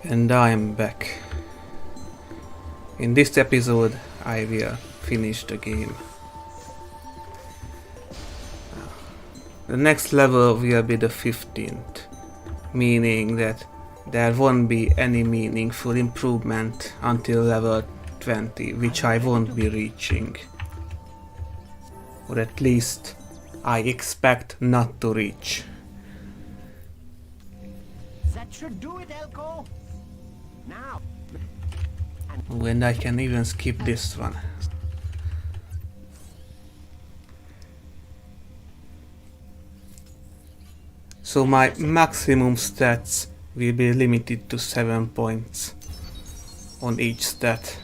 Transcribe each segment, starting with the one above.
And I'm back. In this episode, I will finish the game. The next level will be the 15th, meaning that there won't be any meaningful improvement until level 20, which I won't be reaching. Or at least, I expect not to reach. That should do it, Elco. Now. And I can even skip this one. So my maximum stats will be limited to 7 points on each stat.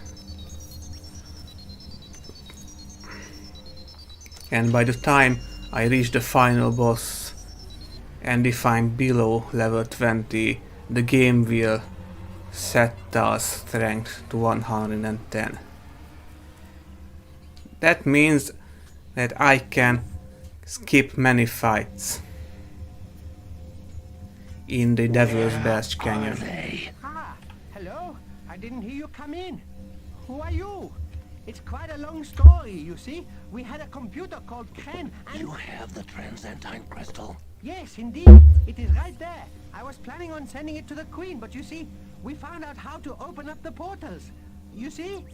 And by the time I reach the final boss, and if I'm below level 20, the game will set the strength to 110. That means that I can skip many fights in the Devil's Belch Canyon. Ah, hello. I didn't hear you come in. Who are you? It's quite a long story, you see. We had a computer called Kren and... You have the Transentia crystal? Yes, indeed. It is right there. I was planning on sending it to the Queen, but you see, we found out how to open up the portals. You see?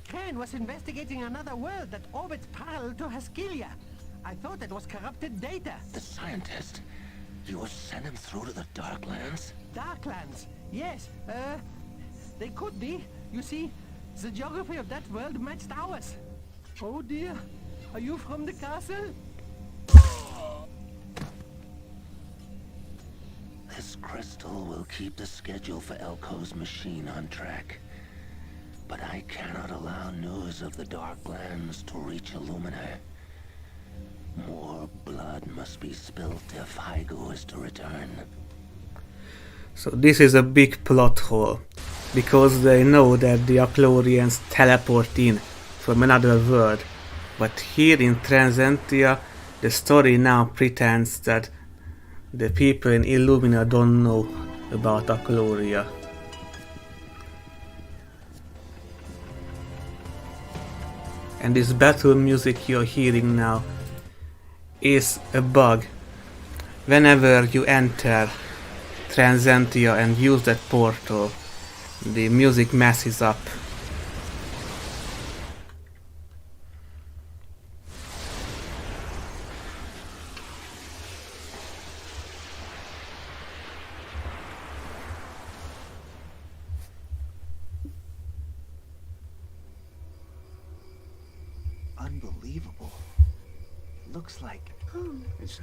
Kren was investigating another world that orbits parallel to Haskilia. I thought it was corrupted data. The scientist? You would send him through to the Darklands? Darklands? Yes, they could be. You see, the geography of that world matched ours. Oh dear, are you from the castle? This crystal will keep the schedule for Elco's machine on track. But I cannot allow news of the Darklands to reach Illumina. More blood must be spilt if Hygo is to return. So this is a big plot hole, because they know that the Aklorians teleport in from another world, but here in Transentia the story now pretends that the people in Illumina don't know about Akloria. And this battle music you're hearing now is a bug. Whenever you enter Transentia and use that portal, the music messes up. Unbelievable. Looks like... It's...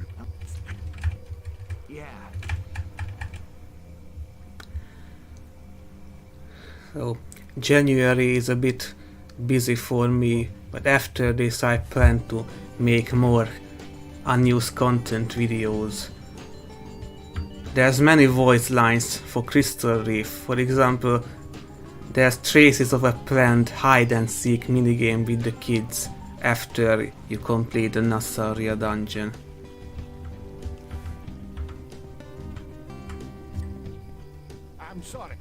Yeah. So January is a bit busy for me, but after this I plan to make more unused content videos. There's many voice lines for Crystal Reef. For example, there's traces of a planned hide and seek minigame with the kids after you complete the Nassaria dungeon. I'm sorry.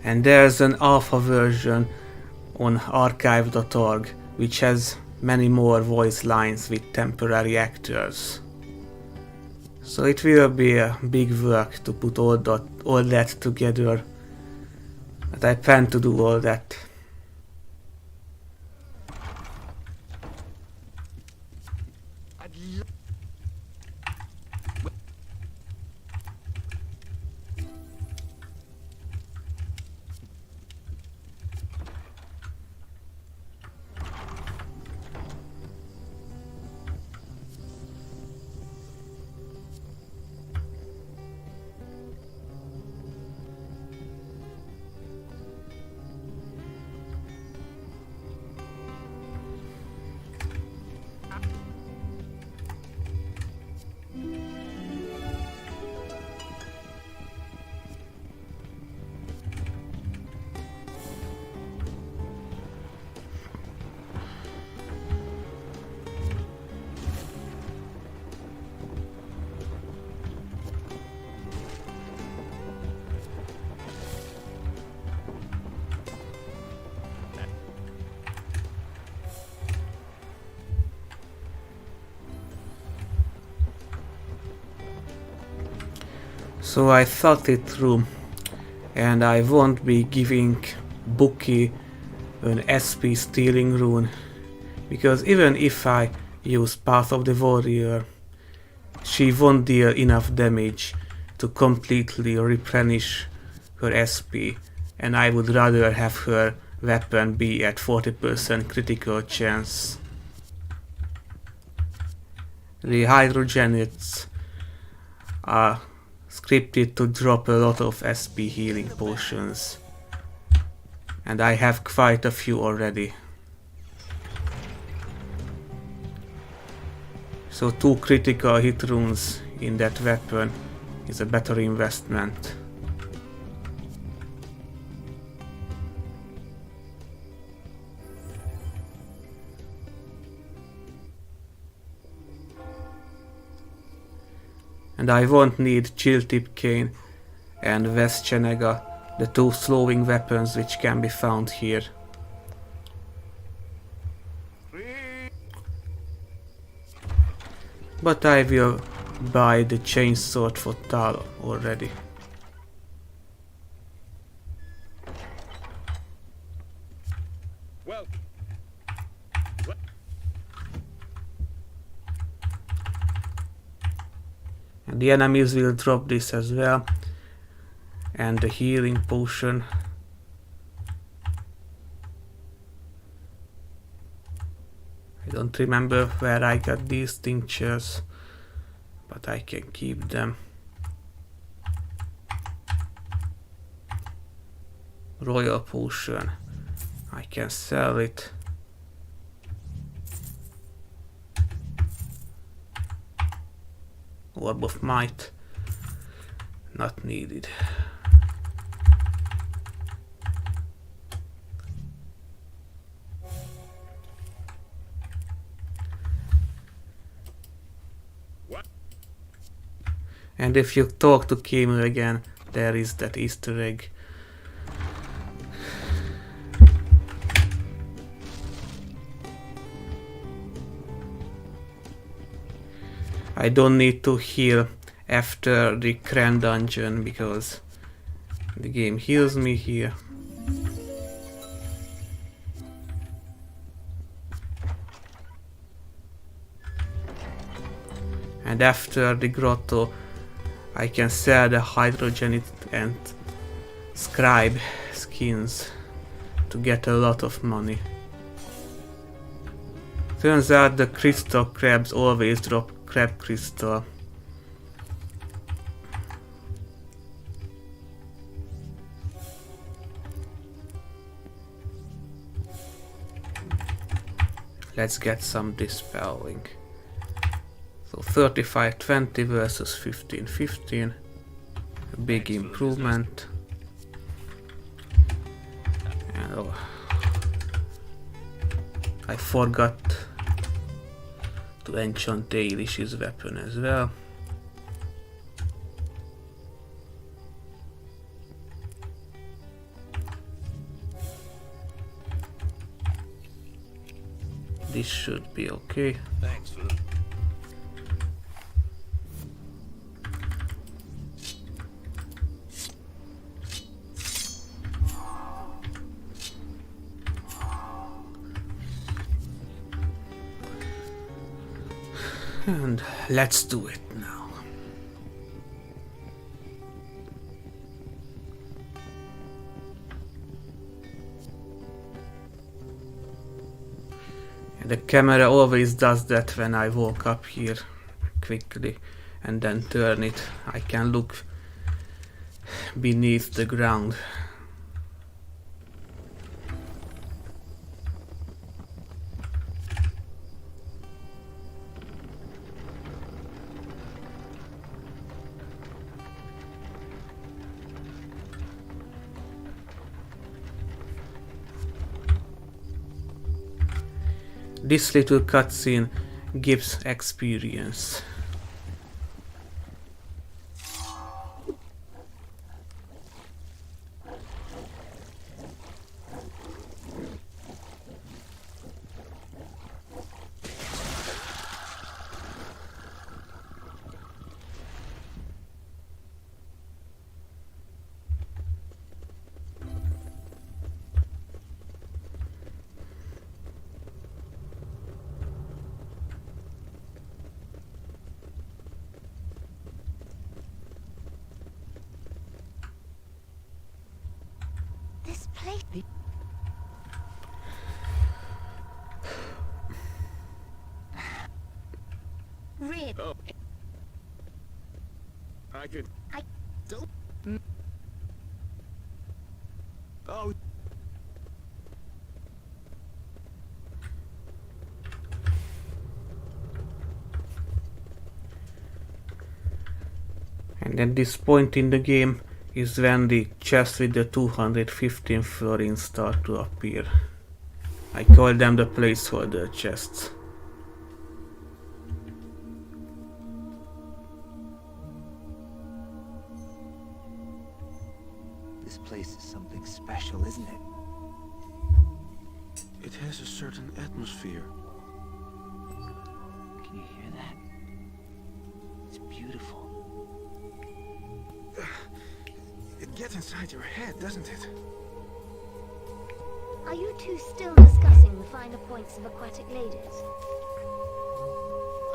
And there's an alpha version on archive.org which has many more voice lines with temporary actors. So it will be a big work to put all that together, but I plan to do all that. So I thought it through, and I won't be giving Buki an SP stealing rune, because even if I use Path of the Warrior, she won't deal enough damage to completely replenish her SP, and I would rather have her weapon be at 40% critical chance. The hydrogenics are scripted to drop a lot of SP healing potions, and I have quite a few already. So 2 critical hit runes in that weapon is a better investment. And I won't need Chill Tip Cane and Vestchenega, the 2 slowing weapons which can be found here. But I will buy the chainsword for Tal already. Well. And the enemies will drop this as well. And the healing potion. I don't remember where I got these tinctures, but I can keep them. Royal potion. I can sell it. Orb of Might. Not needed. And if you talk to Kimur again, there is that Easter egg. I don't need to heal after the Grand Dungeon because the game heals me here. And after the grotto, I can sell the hydrogenit and scribe skins to get a lot of money. Turns out the crystal crabs always drop crab crystal. Let's get some dispelling. So 35-20 versus 15-15. A big improvement. And oh, I forgot to enchant Eilish's weapon as well. This should be okay. Thanks for And let's do it now. And the camera always does that when I walk up here quickly and then turn it. I can look beneath the ground. This little cutscene gives experience. I could... I don't... Oh... And at this point in the game is when the chests with the 215 florins start to appear. I call them the placeholder chests. This place is something special, isn't it? It has a certain atmosphere. Can you hear that? It's beautiful. It gets inside your head, doesn't it? Are you two still discussing the finer points of aquatic ladies?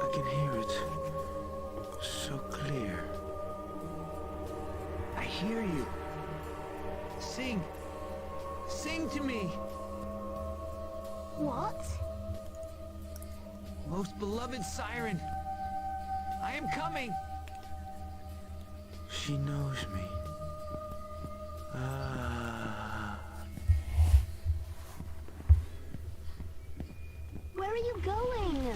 I can hear it. So clear. I hear you. Sing. Sing to me. What? Most beloved siren. I am coming. She knows me. Ah. Where are you going?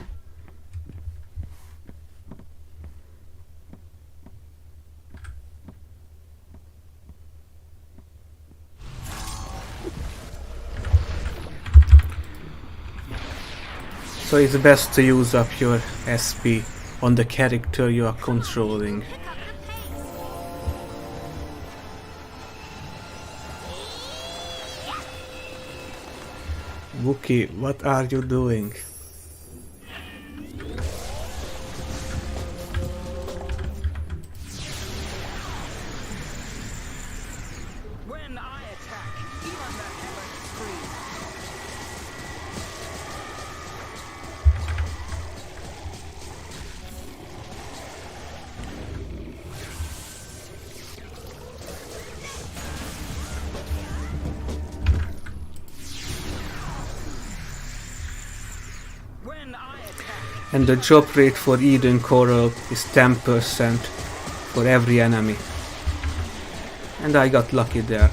So it's best to use up your SP on the character you are controlling. Pick up the pace. Wookie, what are you doing? When I attack, even the heavens freeze. When I attack, And the drop rate for Eden Coral is 10% for every enemy. And I got lucky there.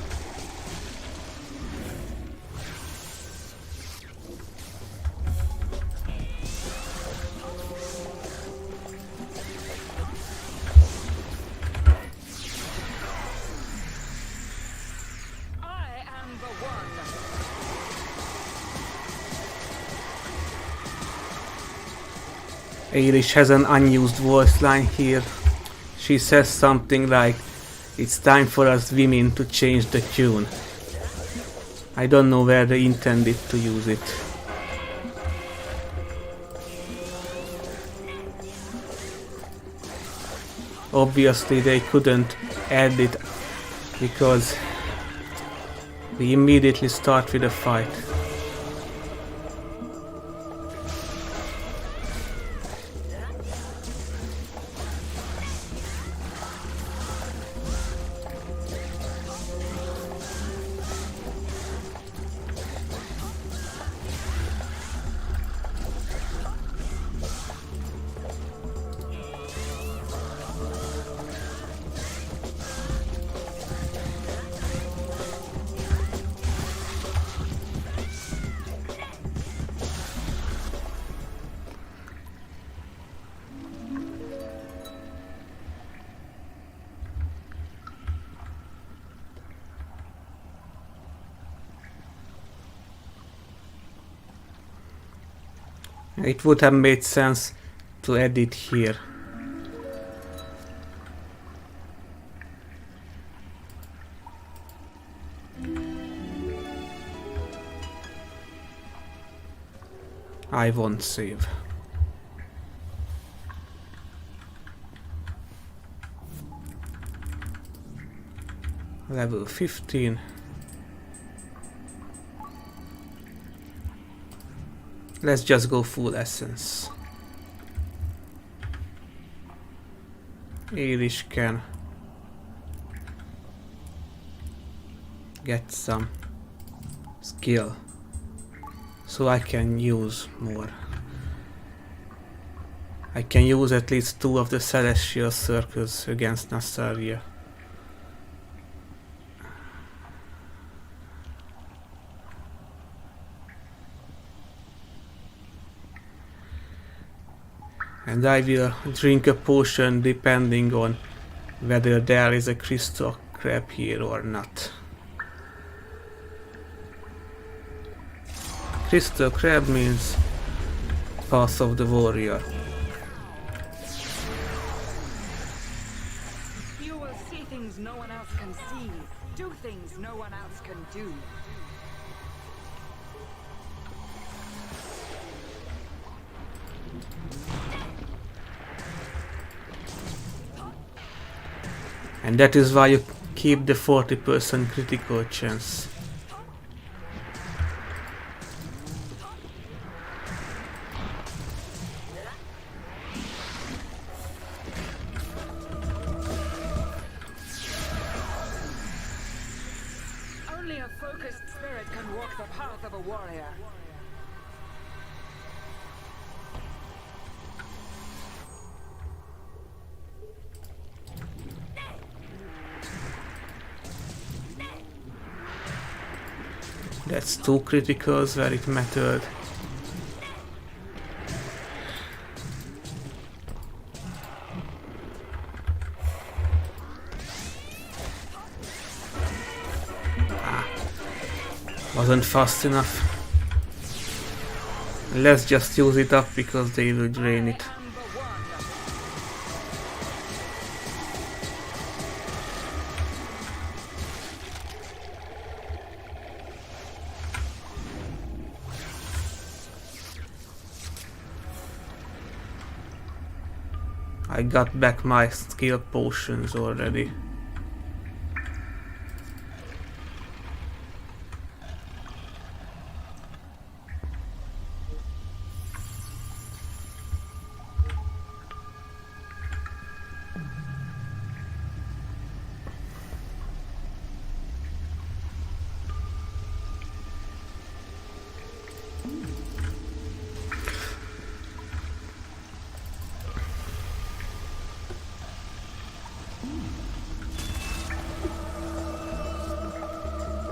I am the one. Eilish has an unused voice line here. She says something like, "It's time for us women to change the tune." I don't know where they intended to use it. Obviously they couldn't add it because we immediately start with a fight. It would have made sense to add it here. I won't save. Level 15. Let's just go full essence. Eilish can get some skill so I can use more. I can use at least 2 of the celestial circles against Nassaria. And I will drink a potion depending on whether there is a crystal crab here or not. Crystal crab means Path of the Warrior. You will see things no one else can see, do things no one else can do. And that is why you keep the 40% critical chance. Only a focused spirit can walk the path of a warrior. That's 2 criticals where it mattered. Wasn't fast enough. Let's just use it up because they will drain it. I got back my skill potions already.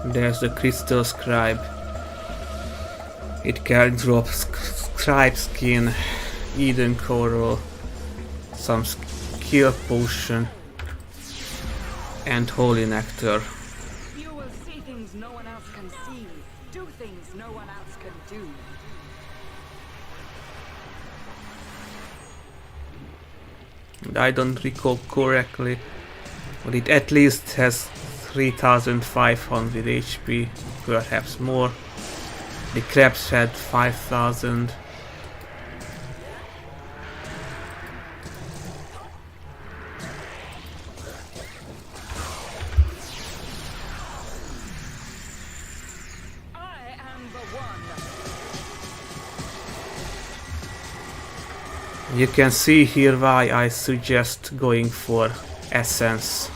There's the crystal scribe. It can drop scribe skin, Eden coral, some skill potion, and holy nectar. You will see things no one else can see, do things no one else can do. And I don't recall correctly, but it at least has 3500 HP, perhaps more. The crabs had 5000. I am the one. You can see here why I suggest going for essence.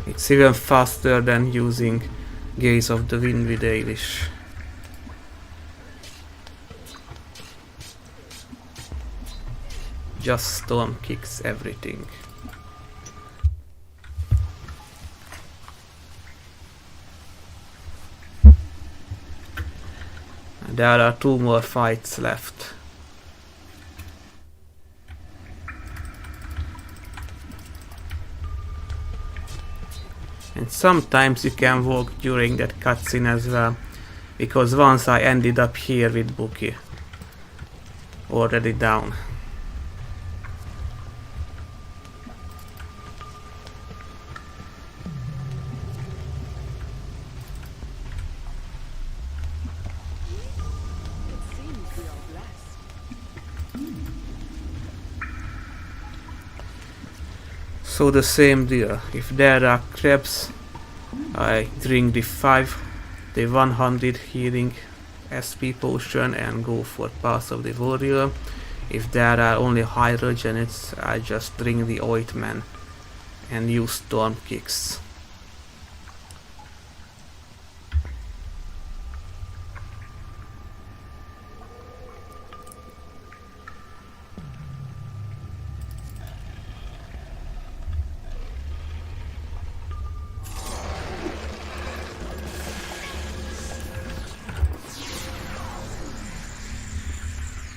It's even faster than using Gaze of the Wind with Eilish. Just storm kicks everything. And there are 2 more fights left. And sometimes you can walk during that cutscene as well, because once I ended up here with Buki, already down. It seems we are blessed. So the same deal. If there are crabs, I drink the 100 healing SP potion and go for Pass of the Warrior. If there are only hydrogenics, I just drink the ointment and use storm kicks.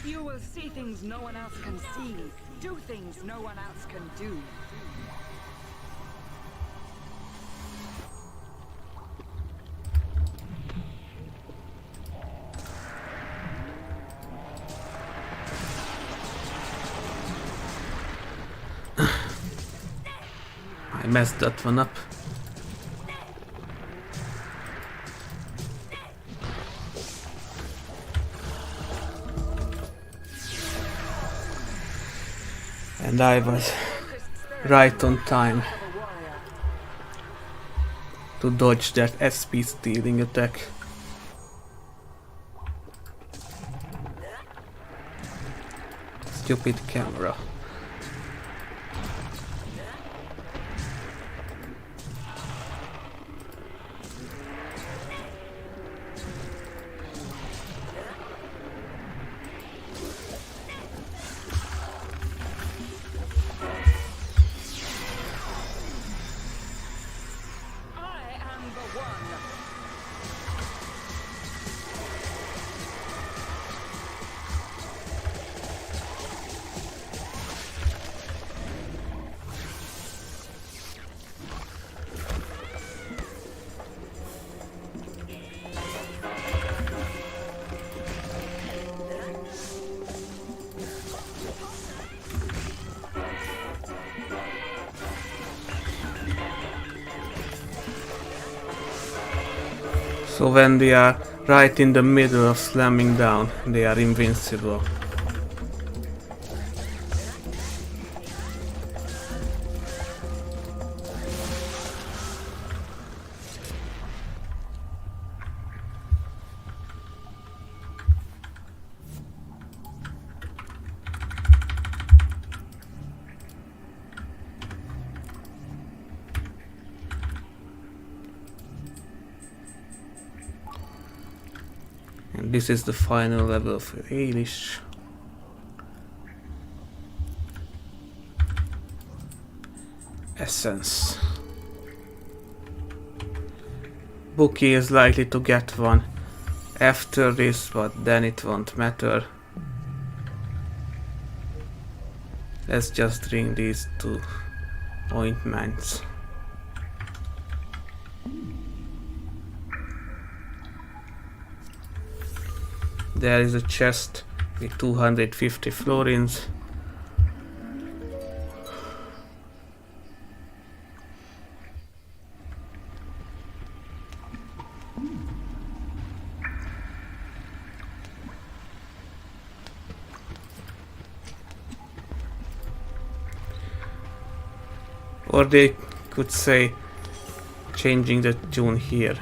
You will see things no one else can see. Do things no one else can do. I messed that one up. And I was right on time to dodge that SP stealing attack. Stupid camera. So when they are right in the middle of slamming down, they are invincible. And this is the final level of Eilish. Essence. Bookie is likely to get one after this, but then it won't matter. Let's just drink these two ointments. There is a chest with 250 florins. Or they could say changing the tune here.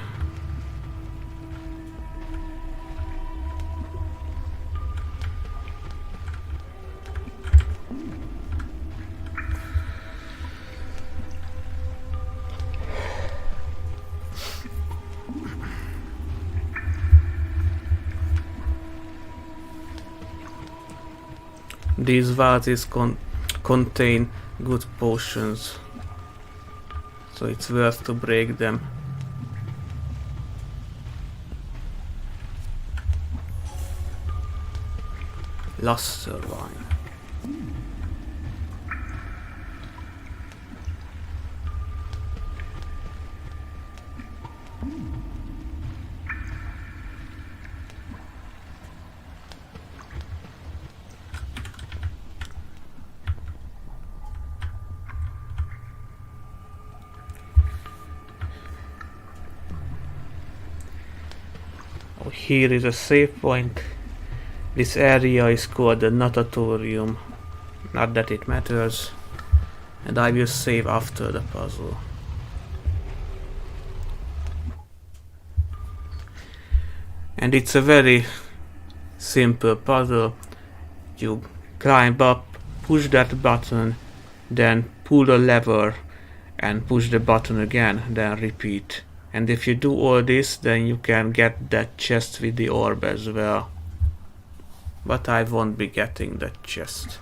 These vases contain good potions, so it's worth to break them. Luster wine. Here is a save point. This area is called the Natatorium. Not that it matters. and I will save after the puzzle. And it's a very simple puzzle. You climb up, push that button, then pull the lever and push the button again, then repeat. And if you do all this, then you can get that chest with the orb as well. But I won't be getting that chest.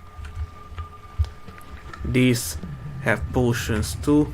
These have potions too.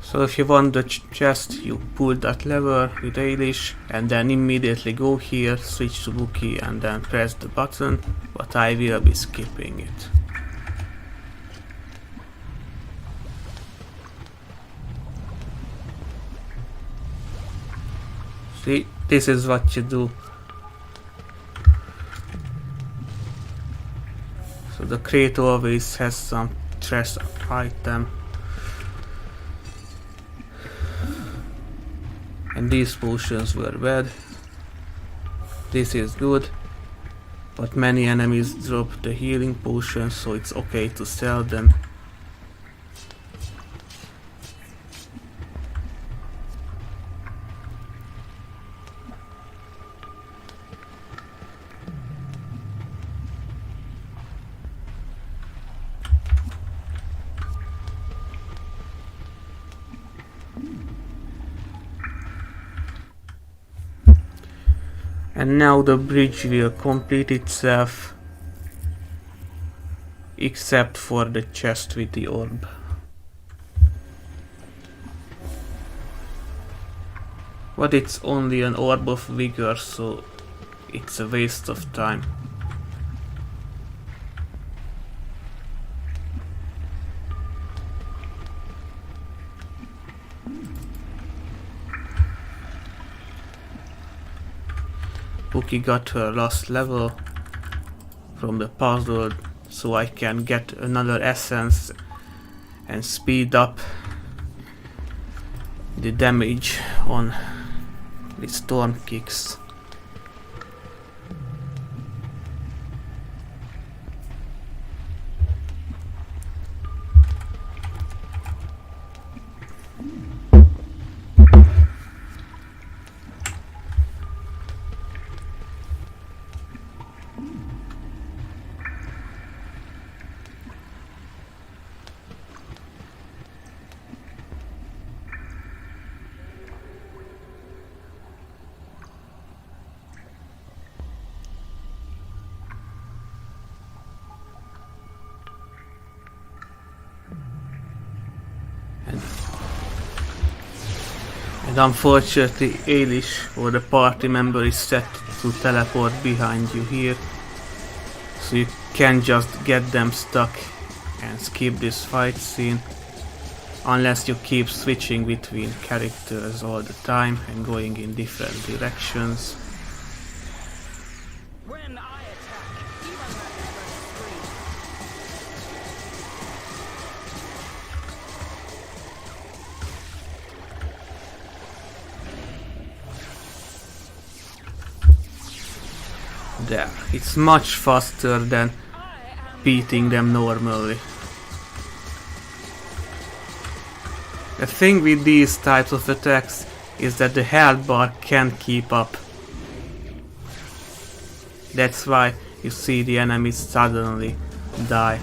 So if you want the chest, you pull that lever with Eilish and then immediately go here, switch to Wookiee and then press the button, but I will be skipping it. See, this is what you do. So the crate always has some trash item. And these potions were bad. This is good, but many enemies drop the healing potions, so it's okay to sell them. And now the bridge will complete itself, except for the chest with the orb. But it's only an orb of vigor, so it's a waste of time. Wookiee got her last level from the puzzle, so I can get another essence and speed up the damage on the storm kicks. And unfortunately, Eilish or the party member is set to teleport behind you here, so you can just get them stuck and skip this fight scene, unless you keep switching between characters all the time and going in different directions. When I attack, even the heavens scream. There, it's much faster than beating them normally. The thing with these types of attacks is that the health bar can't keep up. That's why you see the enemies suddenly die.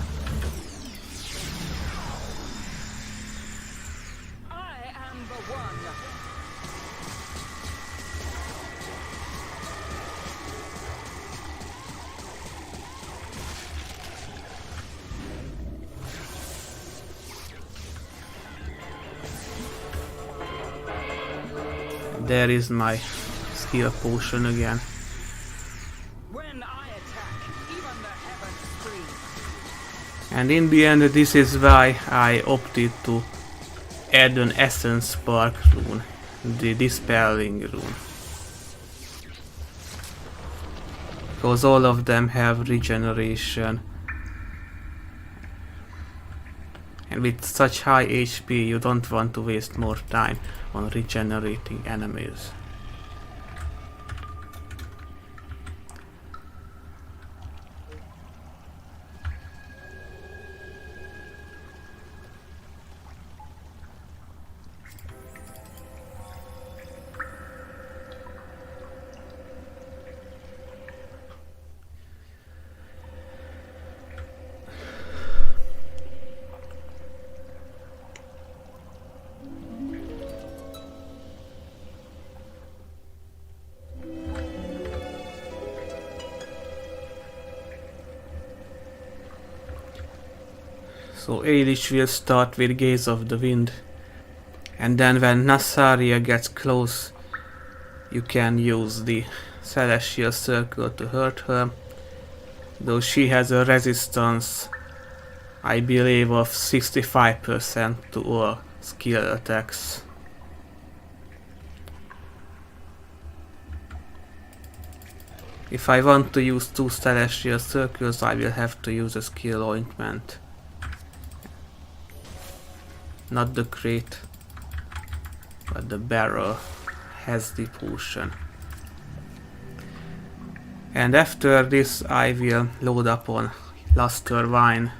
I am the one. There is my skill potion again. When I attack, even the And in the end, this is why I opted to add an Essence Spark rune, the Dispelling rune. Because all of them have regeneration. And with such high HP, you don't want to waste more time on regenerating enemies. So Eilish will start with Gaze of the Wind, and then when Nassaria gets close, you can use the Celestial Circle to hurt her, though she has a resistance, I believe, of 65% to all skill attacks. If I want to use 2 Celestial Circles, I will have to use a skill ointment. Not the crate, but the barrel has the potion. And after this I will load up on Luster Wine.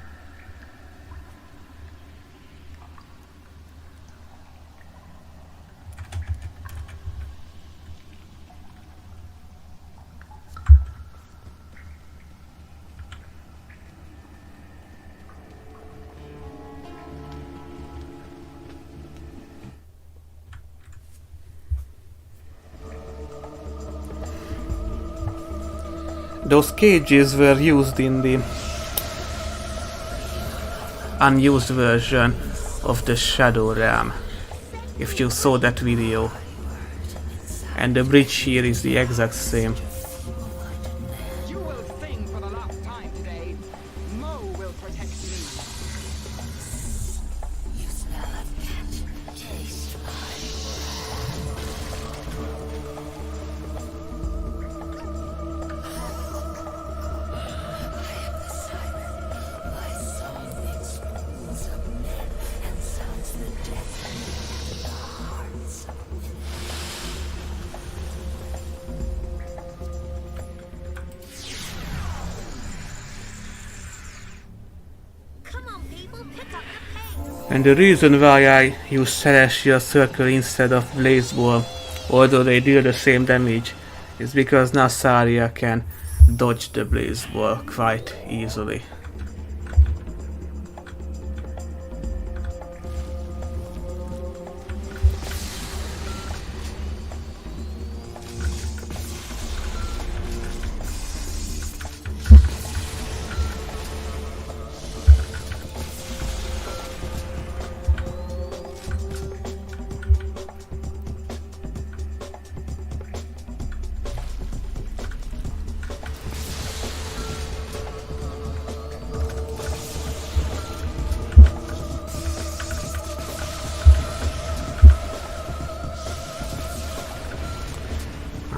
Those cages were used in the unused version of the Shadow Realm, if you saw that video. And the bridge here is the exact same. You will sing for the last time today. Mo will protect me. And the reason why I use Celestial Circle instead of Blaze Ball, although they deal the same damage, is because Nassaria can dodge the Blaze Ball quite easily.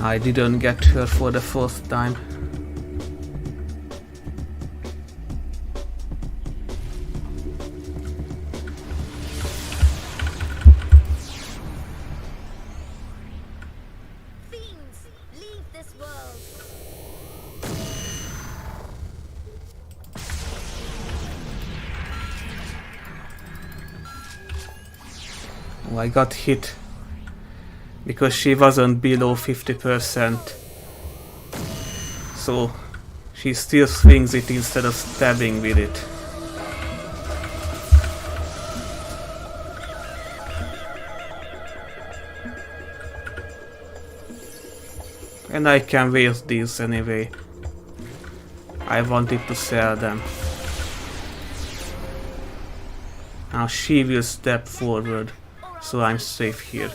I didn't get her for the first time. Fiends, leave this world. Oh, I got hit because she wasn't below 50%. So she still swings it instead of stabbing with it. And I can waste these anyway. I wanted to sell them. Now she will step forward, so I'm safe here.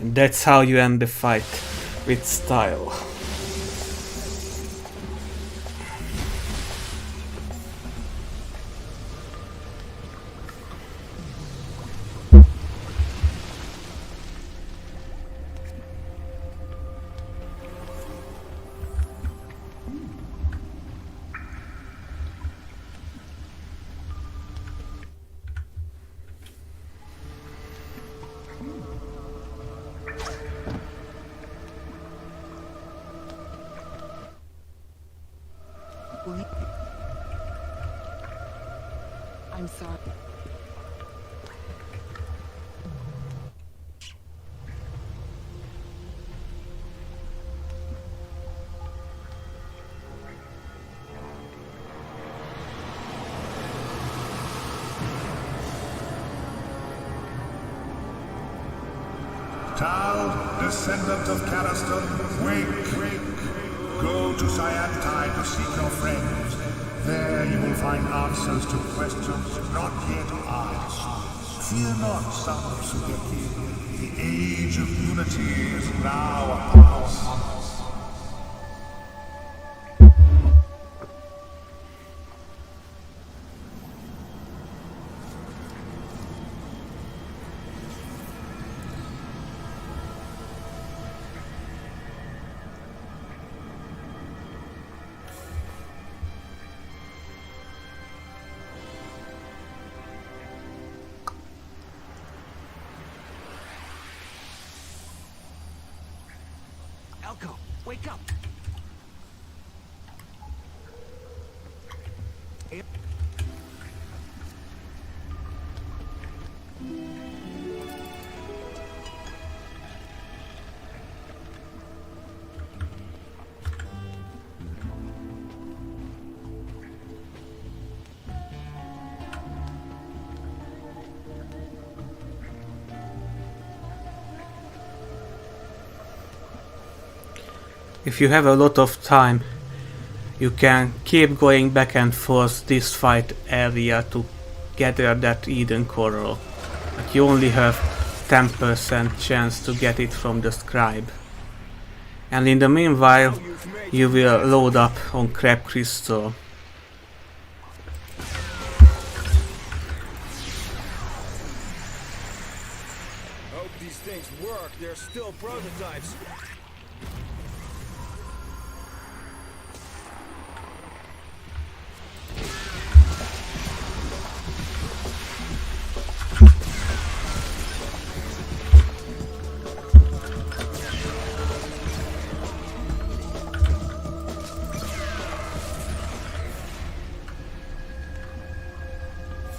And that's how you end the fight, with style. I'm sorry. Tal, descendant of Cariston, wake. Go to Cyantine to seek your friends. There you will find answers to questions not yet asked. Fear not, son of Sudeki. The age of unity is now upon us. Elco, wake up! If you have a lot of time, you can keep going back and forth this fight area to gather that Eden Coral. But you only have 10% chance to get it from the scribe. And in the meanwhile, you will load up on Crab Crystal. Hope these things work. They're still prototypes.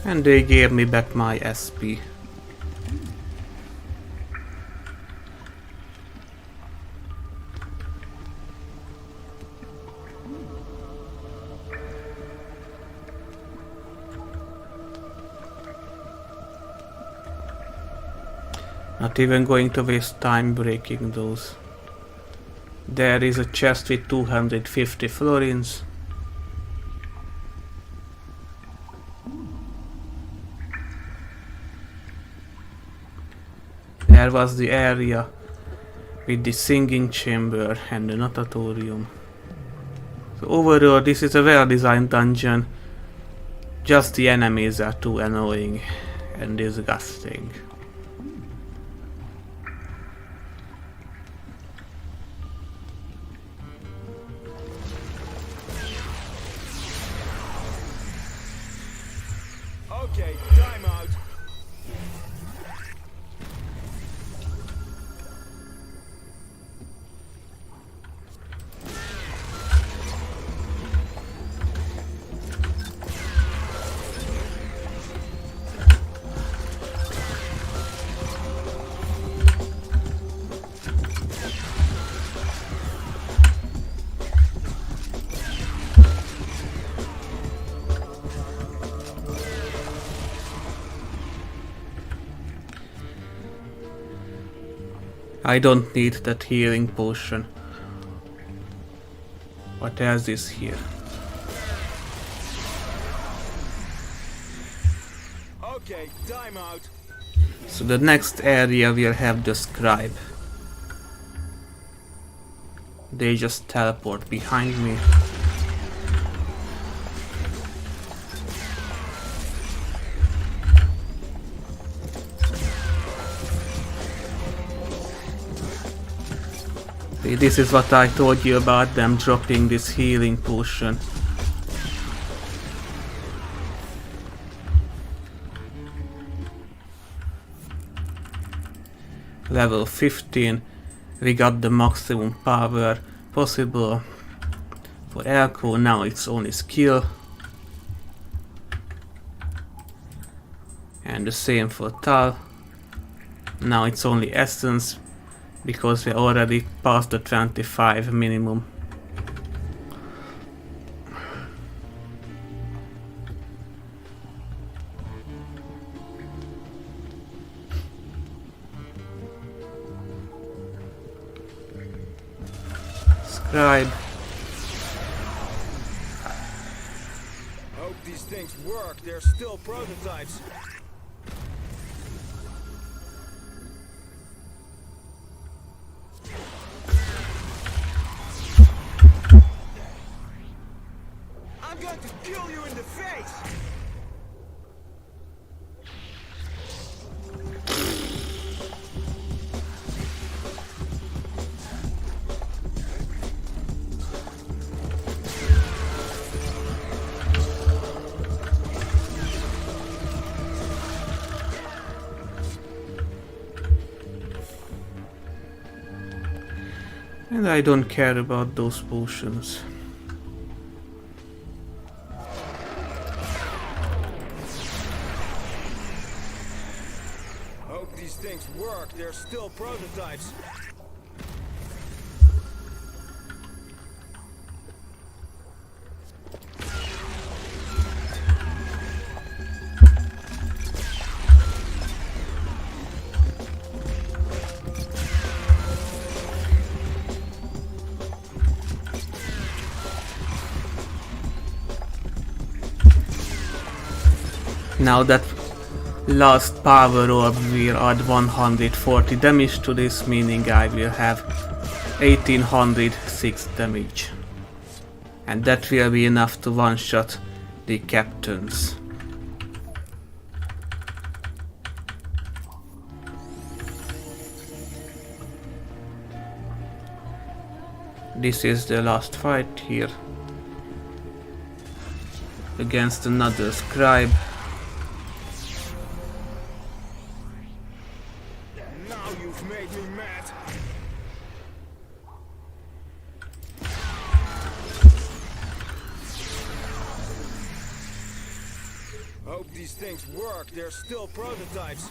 And they gave me back my SP. Not even going to waste time breaking those. There is a chest with 250 florins. There was the area with the singing chamber and the natatorium. So overall, this is a well-designed dungeon. Just the enemies are too annoying and disgusting. Okay, time out. I don't need that healing potion. What else is here? Okay, time out. So the next area will have the scribe. they just teleport behind me. See, this is what I told you about them dropping this healing potion. Level 15, we got the maximum power possible. For Elco now it's only skill. And the same for Tal. Now it's only essence, because we already passed the 25 minimum. Scribe. Hope these things work. They're still prototypes. I'm going to kill you in the face. And I don't care about those potions. Hope these things work. They're still prototypes. Now that last power orb will add 140 damage to this, meaning I will have 1806 damage. And that will be enough to one-shot the captains. This is the last fight here. Against another scribe. Now you've made me mad. Hope these things work. They're still prototypes.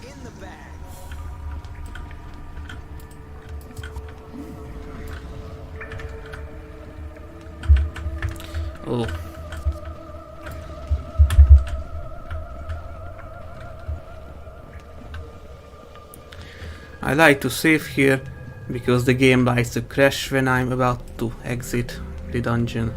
In the bag. Oh. I like to save here because the game likes to crash when I'm about to exit the dungeon.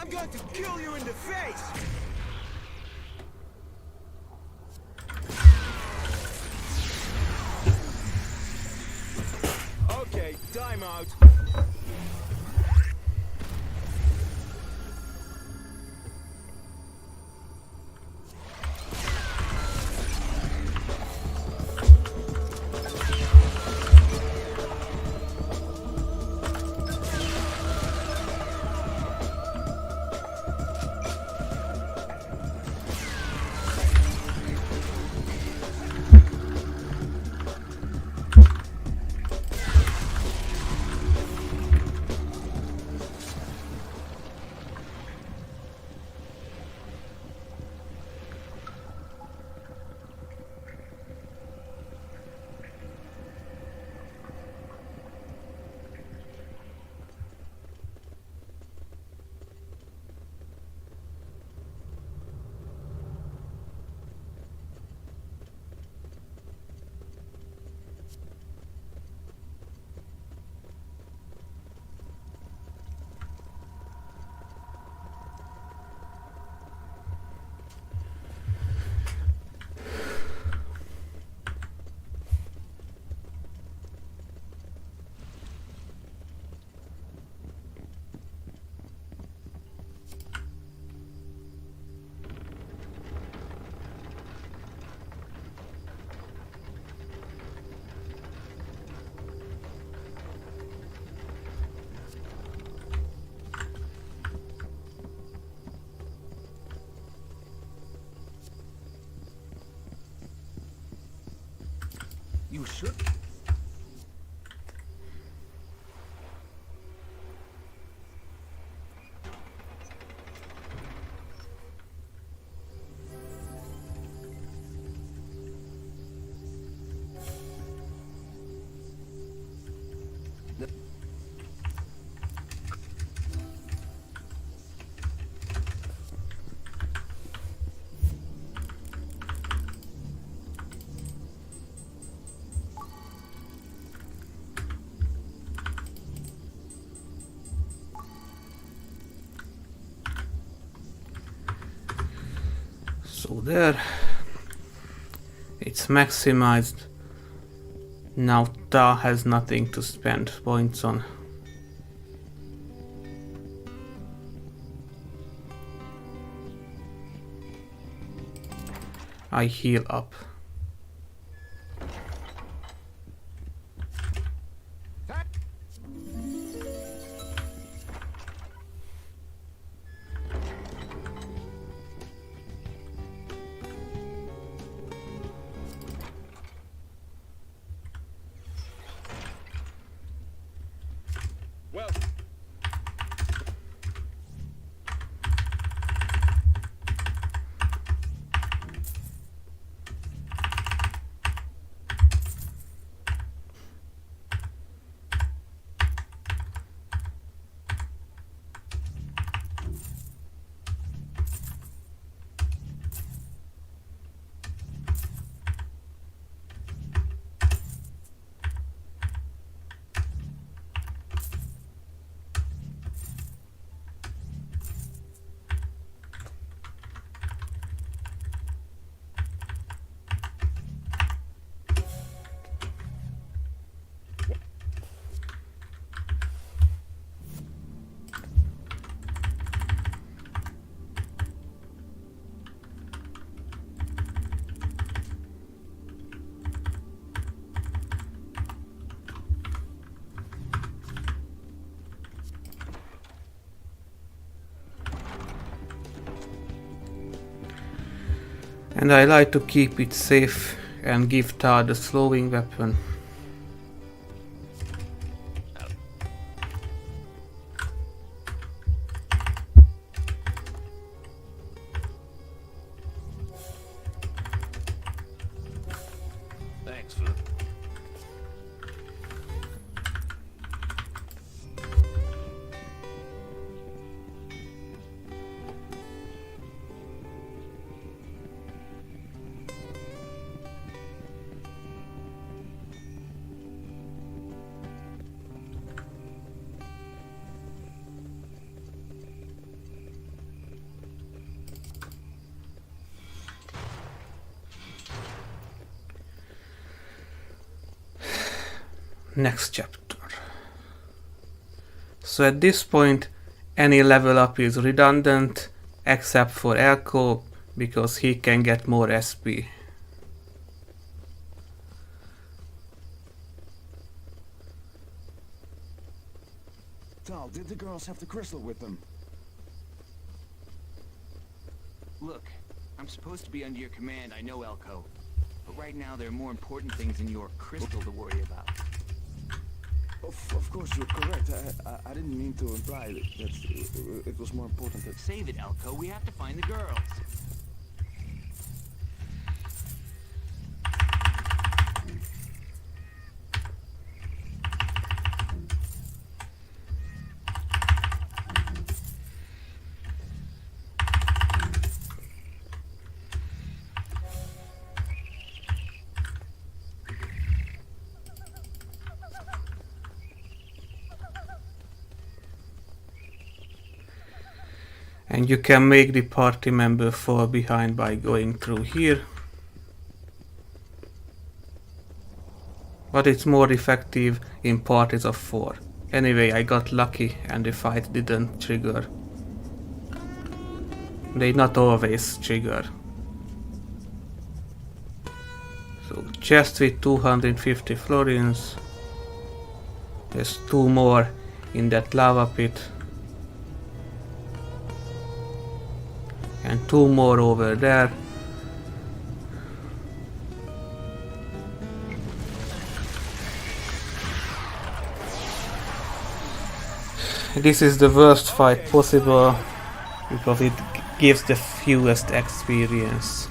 I'm going to kill you in the face. time out. You should. So there, it's maximized. Now Ta has nothing to spend points on. I heal up. Well, And I like to keep it safe and give Ta the slowing weapon. Thanks, Flip. Next chapter. So at this point, any level up is redundant except for Elco, because he can get more SP. Tal, did the girls have the crystal with them? Look, I'm supposed to be under your command, I know, Elco. But right now there are more important things than your crystal to worry about. Of course, you're correct. I didn't mean to imply that it was more important that... Save it, Elco. We have to find the girls. And you can make the party member fall behind by going through here. But it's more effective in parties of 4. Anyway, I got lucky and the fight didn't trigger. They not always trigger. So chest with 250 florins. There's 2 more in that lava pit. And 2 more over there. This is the worst fight possible because it gives the fewest experience.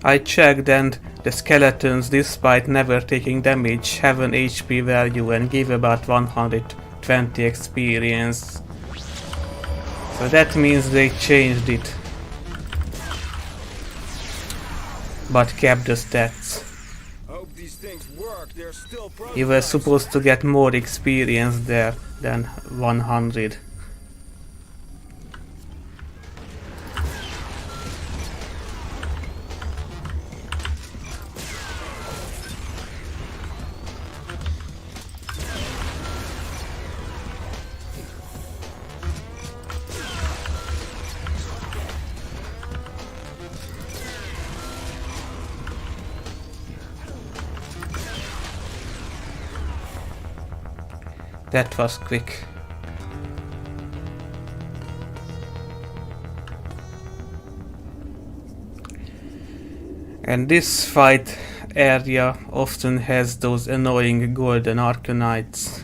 I checked and the skeletons, despite never taking damage, have an HP value and give about 120 experience. So that means they changed it. But kept the stats. Hope these things work. They're still You were supposed to get more experience there than 100. That was quick. And this fight area often has those annoying golden arcanites.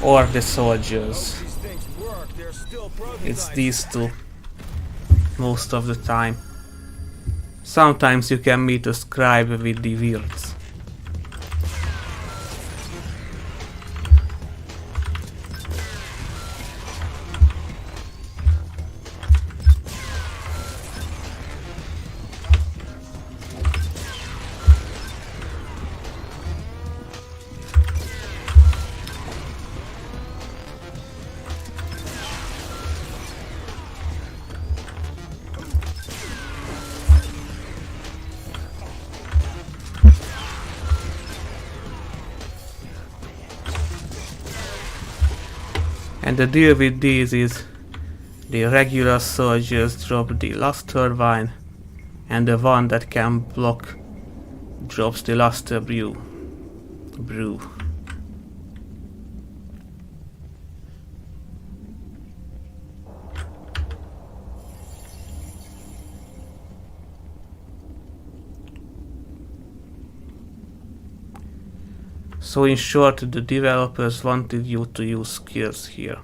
Or the soldiers. It's these two. Most of the time. Sometimes you can meet a scribe with the wheels. And the deal with these is the regular soldiers drop the last turbine and the one that can block drops the luster brew. So in short, the developers wanted you to use skills here.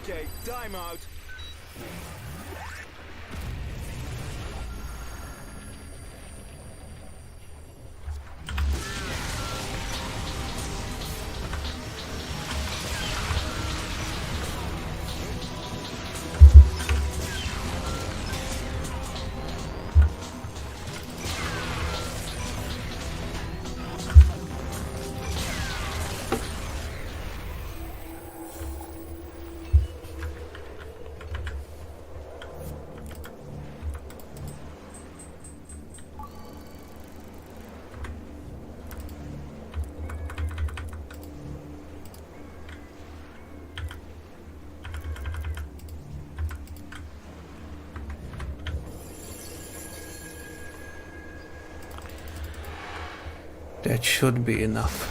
Okay, time out. That should be enough.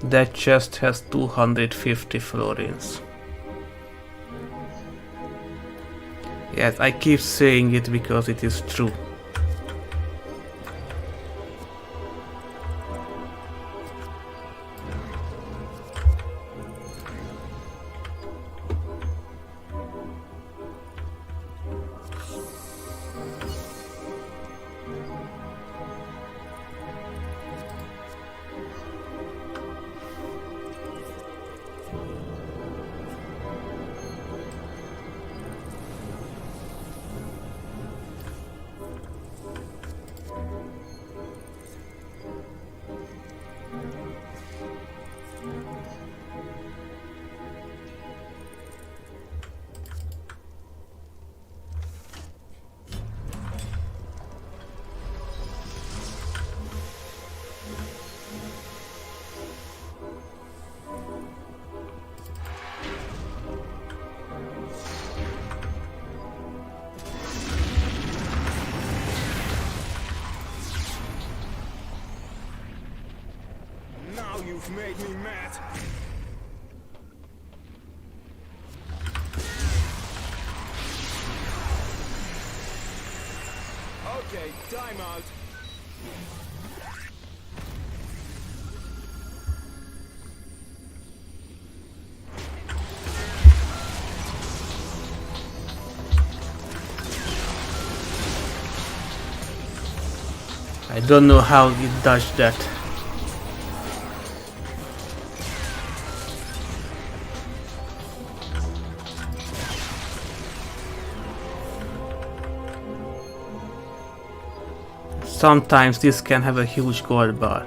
That chest has 250 florins. Yes, I keep saying it because it is true. You've made me mad. Okay, time out. I don't know how it dodged that. Sometimes this can have a huge gold bar.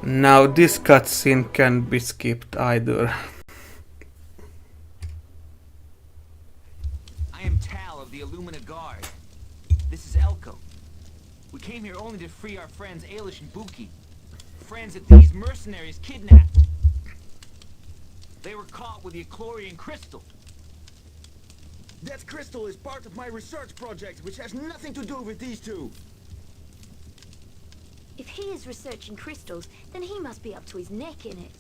Now this cutscene can't be skipped either. Came here only to free our friends Ailish and Buki. Friends that these mercenaries kidnapped. They were caught with the Aklorian crystal. That crystal is part of my research project, which has nothing to do with these two. If he is researching crystals, then he must be up to his neck in it.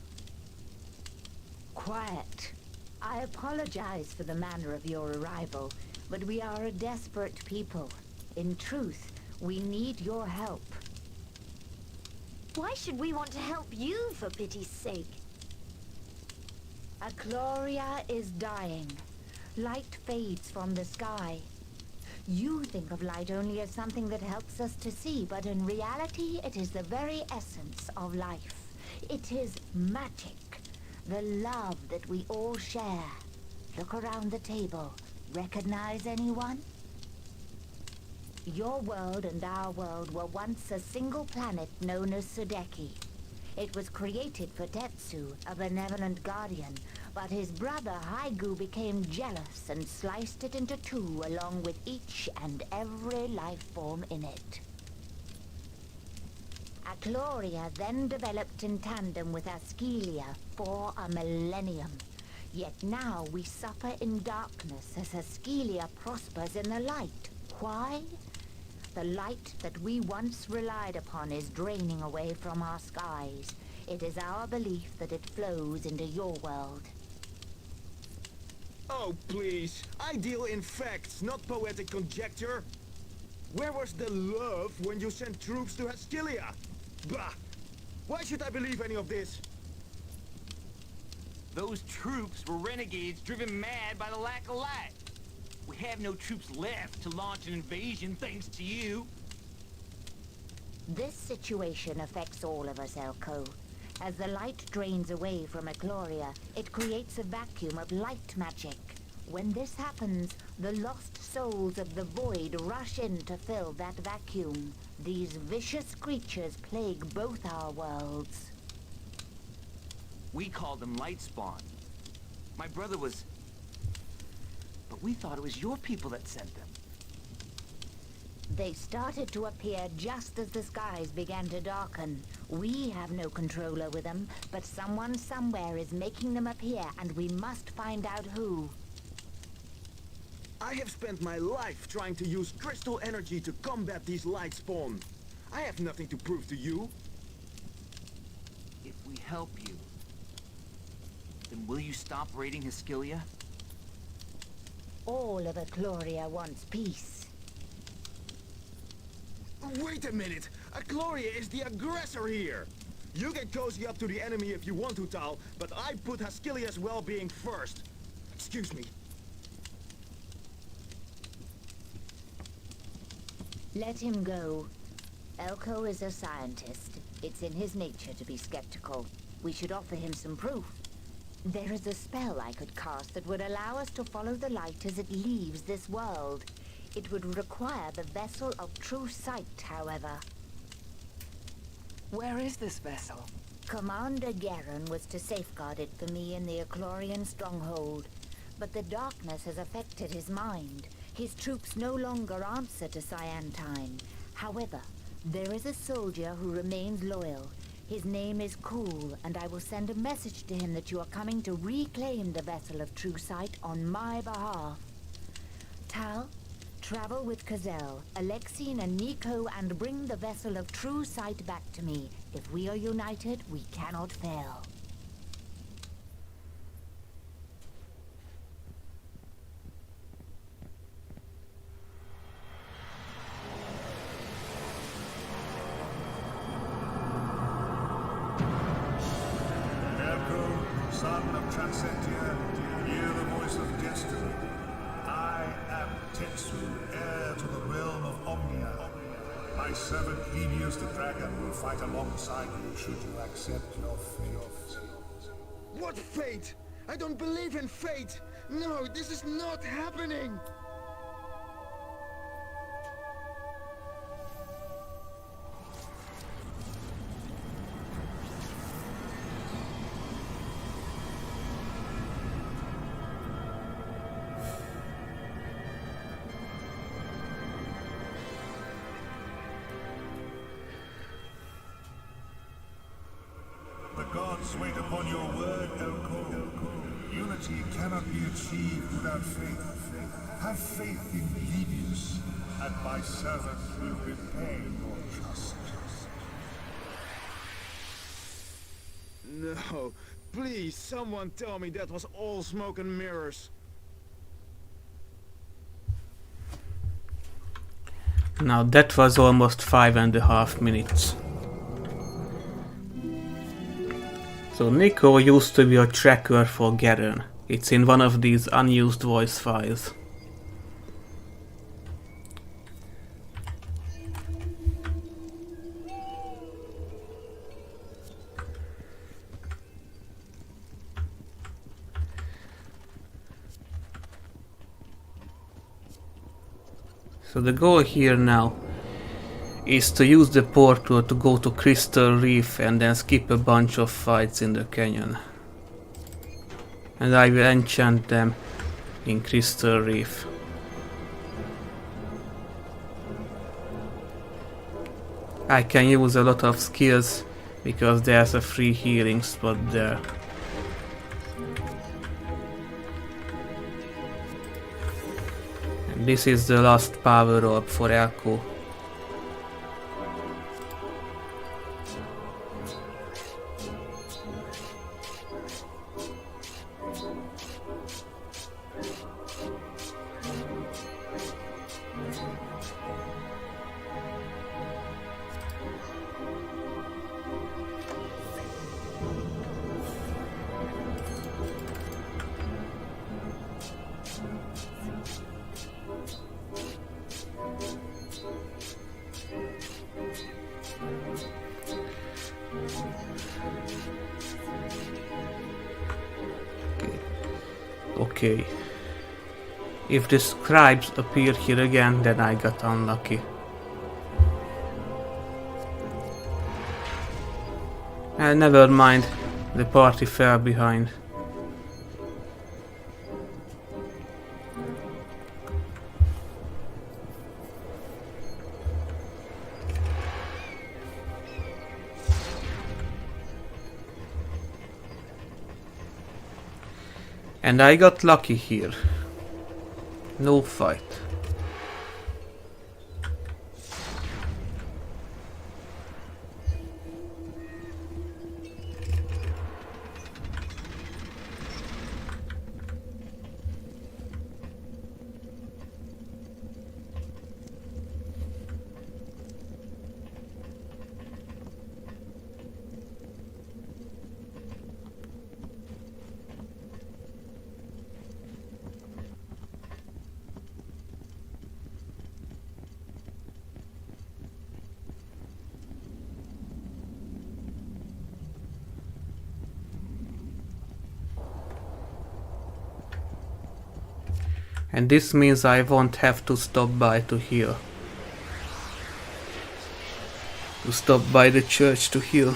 Quiet. I apologize for the manner of your arrival, but we are a desperate people. In truth, we need your help. Why should we want to help you, for pity's sake? Akloria is dying. Light fades from the sky. You think of light only as something that helps us to see, but in reality, it is the very essence of life. It is magic. The love that we all share. Look around the table. Recognize anyone? Your world and our world were once a single planet known as Sudeki. It was created for Tetsu, a benevolent guardian, but his brother Haigu became jealous and sliced it into two along with each and every life form in it. Akloria then developed in tandem with Askelia for a millennium. Yet now we suffer in darkness as Askelia prospers in the light. Why? The light that we once relied upon is draining away from our skies. It is our belief that it flows into your world. Oh, please. I deal in facts, not poetic conjecture. Where was the love when you sent troops to Askelia? Bah! Why should I believe any of this? Those troops were renegades driven mad by the lack of light. We have no troops left to launch an invasion thanks to you. This situation affects all of us, Elco. As the light drains away from Aklorian, it creates a vacuum of light magic. When this happens, the lost souls of the void rush in to fill that vacuum. These vicious creatures plague both our worlds. We called them light spawn. My brother was... But we thought it was your people that sent them. They started to appear just as the skies began to darken. We have no control over them, but someone somewhere is making them appear, and we must find out who. I have spent my life trying to use crystal energy to combat these light spawn. I have nothing to prove to you. If we help you, then will you stop raiding Askelia? All of Aklorian wants peace. Wait a minute! Aklorian is the aggressor here! You get cozy up to the enemy if you want to, Tal, but I put Askelia's well-being first. Excuse me. Let him go. Elco is a scientist. It's in his nature to be skeptical. We should offer him some proof. There is a spell I could cast that would allow us to follow the light as it leaves this world. It would require the vessel of true sight, however. Where is this vessel? Commander Garen was to safeguard it for me in the Aklorian Stronghold. But the darkness has affected his mind. His troops no longer answer to Cyantine. However, there is a soldier who remains loyal. His name is Cool, and I will send a message to him that you are coming to reclaim the vessel of true sight on my behalf. Tal, travel with Kazel, Alexine and Nico and bring the vessel of true sight back to me. If we are united, we cannot fail. Son of Transentia, hear the voice of destiny. I am Tetsu, heir to the realm of Omnia. My servant Helios the Dragon will fight alongside you should you accept your fate. What fate? I don't believe in fate! No, this is not happening! The gods wait upon your word, Elco. Unity cannot be achieved without faith. Have faith in Helios, and my servant will repay your trust. No, please, someone tell me that was all smoke and mirrors. Now that was almost 5.5 minutes. So Nico used to be a tracker for Garen. It's in one of these unused voice files. So the goal here now is to use the portal to go to Crystal Reef and then skip a bunch of fights in the canyon. And I will enchant them in Crystal Reef. I can use a lot of skills because there's a free healing spot there. This is the last power orb for Elco. Okay. If the scribes appear here again, then I got unlucky. And never mind, the party fell behind. And I got lucky here. No fight. And this means I won't have to stop by to heal. To stop by the church to heal.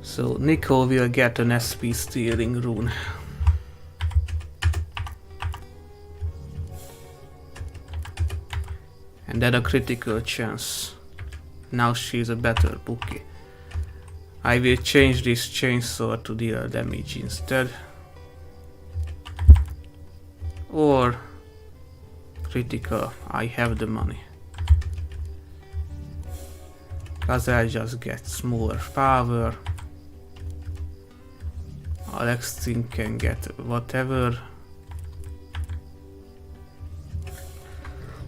So Nico will get an SP steering rune. And then a critical chance. Now she's a better bookie. I will change this chainsaw to deal damage instead. Or critical, I have the money. Cause I just get more power. Alexin can get whatever.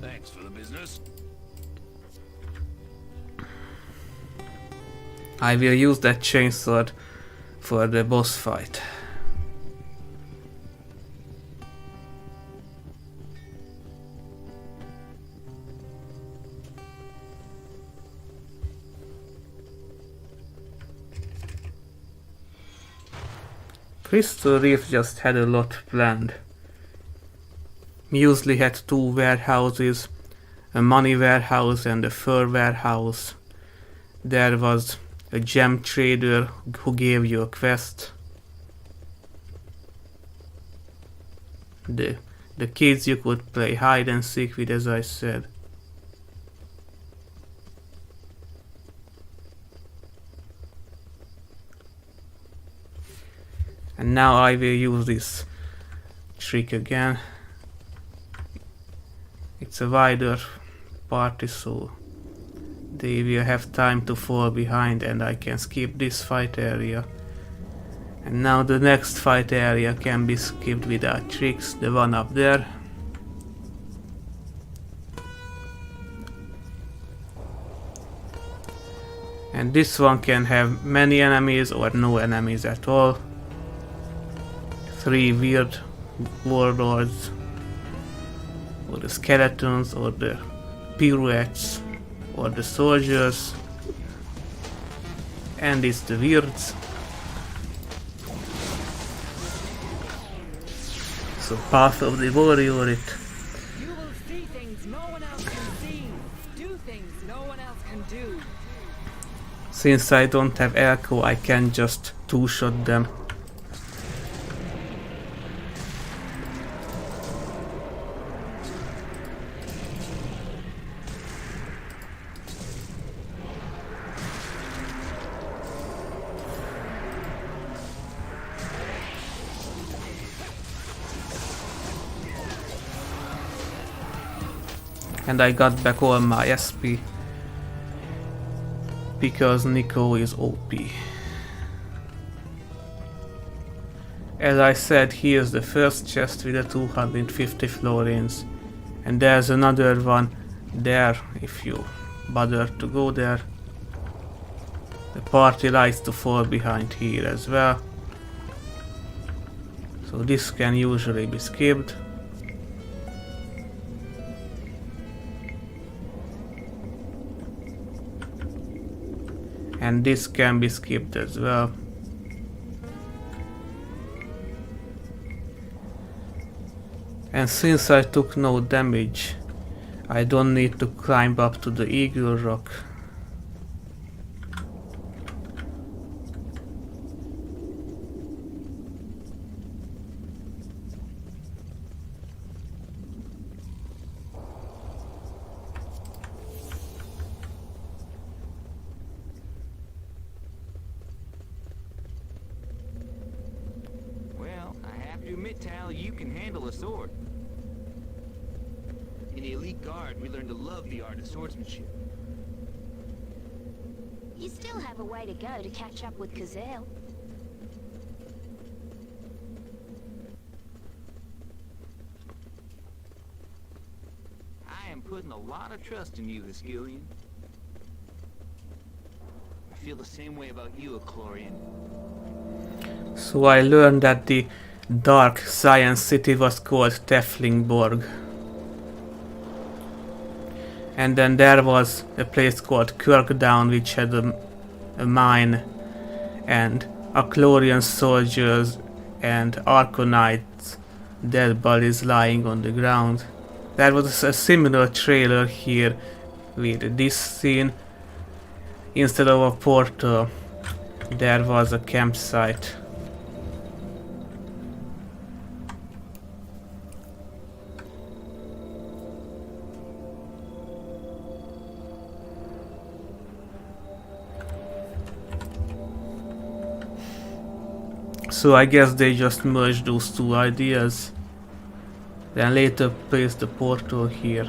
Thanks for the business. I will use that chainsaw for the boss fight. Crystal Reef just had a lot planned. Muesli had 2 warehouses, a money warehouse and a fur warehouse. There was a gem trader who gave you a quest. The kids you could play hide and seek with, as I said. And now I will use this trick again. It's a wider party, so they will have time to fall behind and I can skip this fight area. And now the next fight area can be skipped without tricks, the one up there. And this one can have many enemies or no enemies at all. 3 weird warlords, or the skeletons, or the pirouettes, or the soldiers, and it's the weirds. So Path of the Warrior it. You will see things no one else can see. Do things no one else can do. Since I don't have Elco, I can just two-shot them. And I got back all my SP because Nico is OP. As I said, here's the first chest with the 250 florins, and there's another one there if you bother to go there. The party likes to fall behind here as well, so this can usually be skipped. And this can be skipped as well. And since I took no damage, I don't need to climb up to the Eagle Rock. You can handle a sword. In the elite guard, we learned to love the art of swordsmanship. You still have a way to go to catch up with Kazel. I am putting a lot of trust in you, Askelion. I feel the same way about you, Aklorian. So I learned that the Dark Science City was called Teflingborg. And then there was a place called Kirkdown which had a mine, and Aklorian soldiers and Arconites dead bodies lying on the ground. There was a similar trailer here with this scene. Instead of a portal, there was a campsite. So I guess they just merged those two ideas, then later placed the portal here.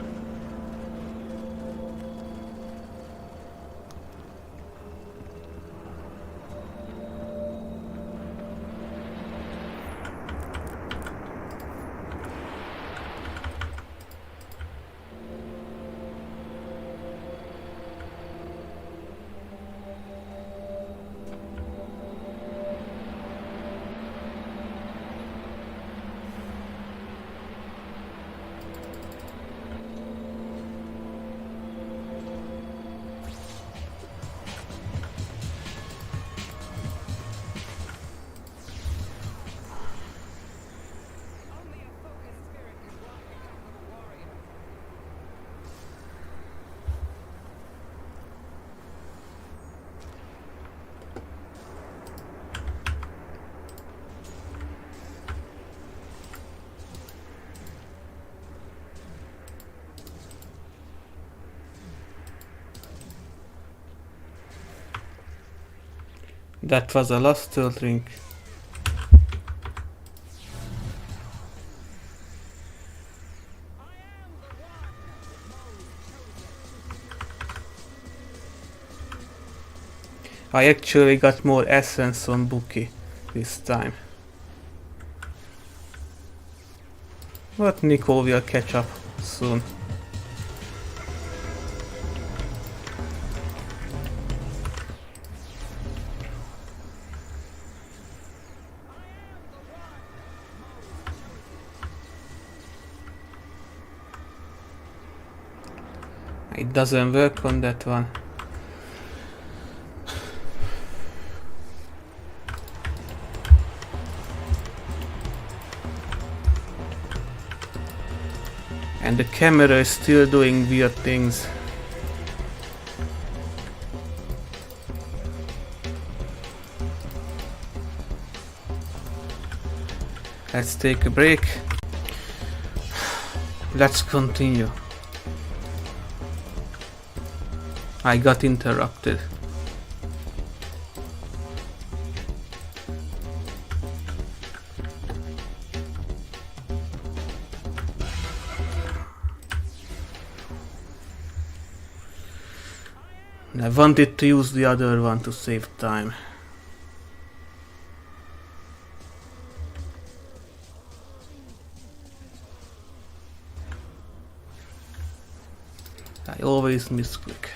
That was a lost drink. I actually got more essence on Buki, this time. But Nico will catch up soon. It doesn't work on that one. And the camera is still doing weird things. Let's take a break. Let's continue. I got interrupted. I wanted to use the other one to save time. I always misclick.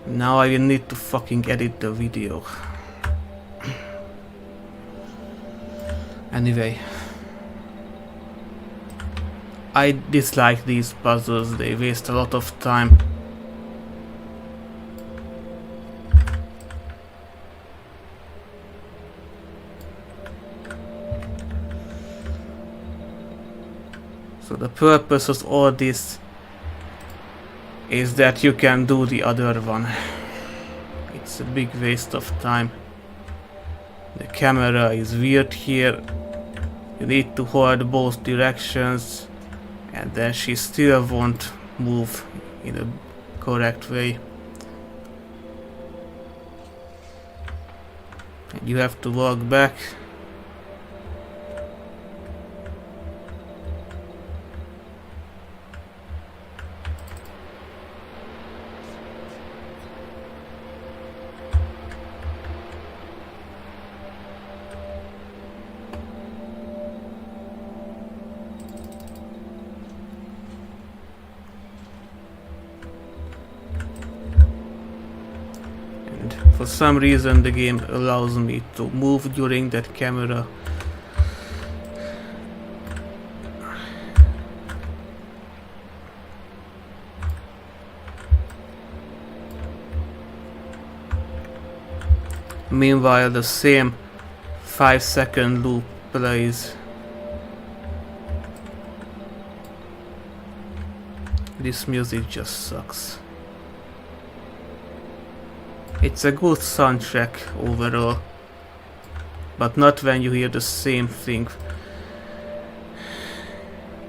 Now I will need to fucking edit the video. Anyway. I dislike these puzzles, they waste a lot of time. So the purpose of all this is that you can do the other one. It's a big waste of time. The camera is weird here. You need to hold both directions and then she still won't move in a correct way. And you have to walk back. For some reason the game allows me to move during that camera. Meanwhile the same 5-second loop plays. This music just sucks. It's a good soundtrack overall, but not when you hear the same thing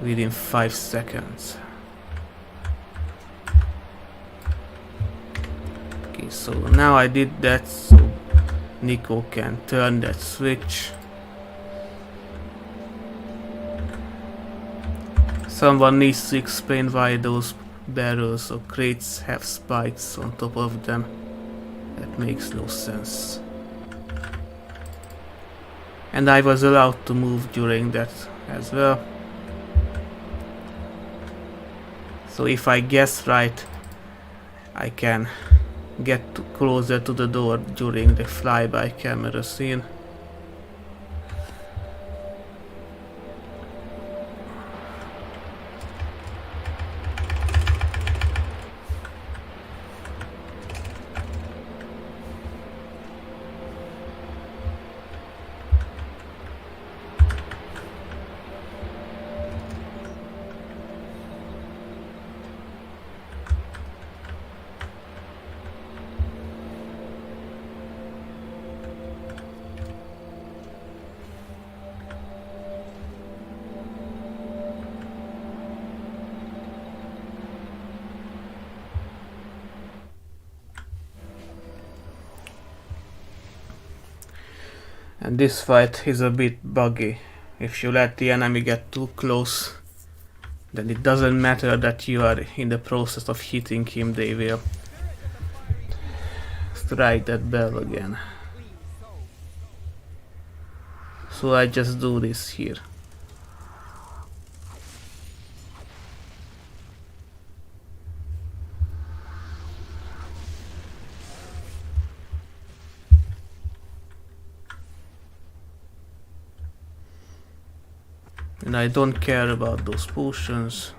within 5 seconds. Okay, so now I did that so Nico can turn that switch. Someone needs to explain why those barrels or crates have spikes on top of them. That makes no sense. And I was allowed to move during that as well. So if I guess right, I can get closer to the door during the flyby camera scene. And this fight is a bit buggy. If you let the enemy get too close, then it doesn't matter that you are in the process of hitting him, they will strike that bell again. So I just do this here. And I don't care about those potions.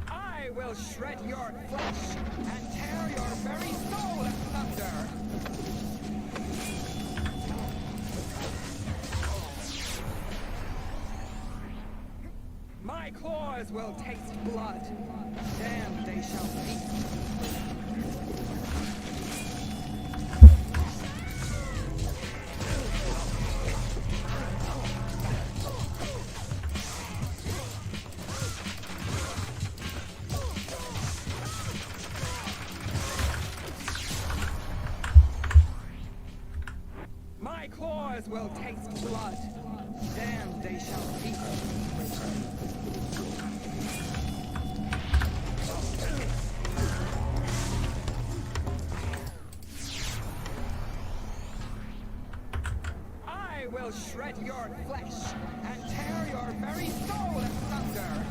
I will shred your flesh and tear your very soul asunder. My claws will taste blood. Damned they shall be. My claws will taste blood. Damned they shall be. I will shred your flesh and tear your very soul asunder.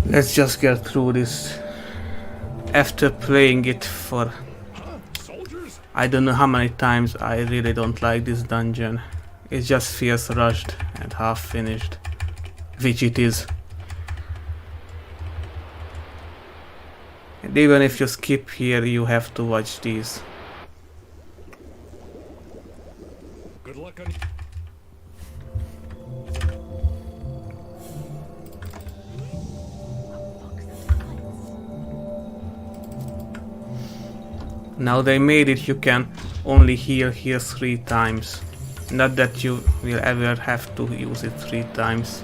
Let's just get through this. After playing it for I don't know how many times, I really don't like this dungeon. It just feels rushed and half finished, which it is. And even if you skip here, you have to watch these. Good luck on. Now they made it you can only heal here 3 times. Not that you will ever have to use it 3 times.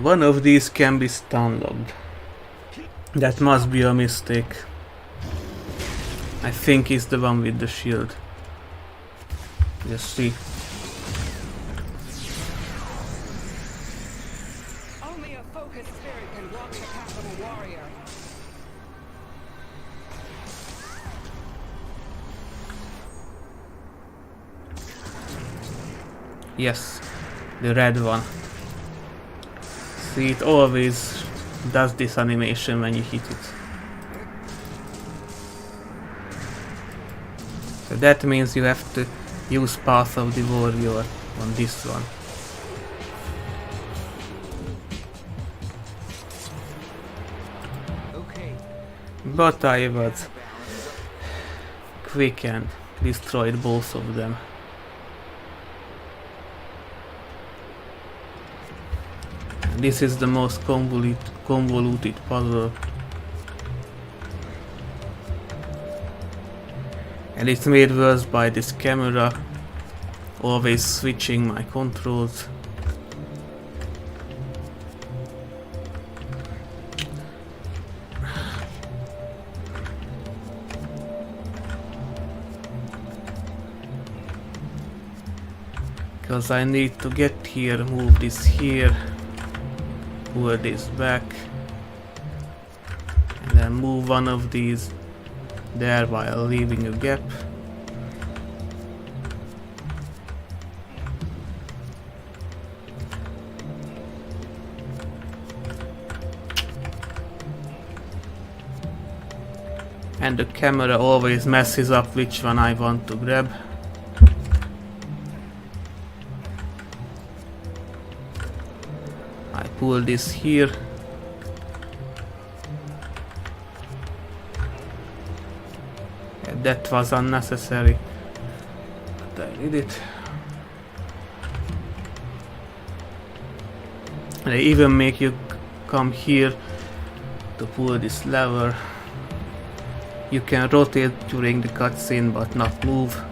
One of these can be stun locked. That must be a mistake. I think it's the one with the shield. Let's see. Only a focused spirit can walk the path of a warrior. Yes, the red one. See, it always does this animation when you hit it. So that means you have to use Path of the Warrior on this one. Okay. But I was quick and destroyed both of them. This is the most convoluted puzzle. And it's made worse by this camera, always switching my controls. Because I need to get here, move this here, pull this back. And then move one of these there while leaving a gap. And the camera always messes up which one I want to grab. I pull this here. That was unnecessary, but I did it. And I even make you come here to pull this lever. You can rotate during the cutscene but not move.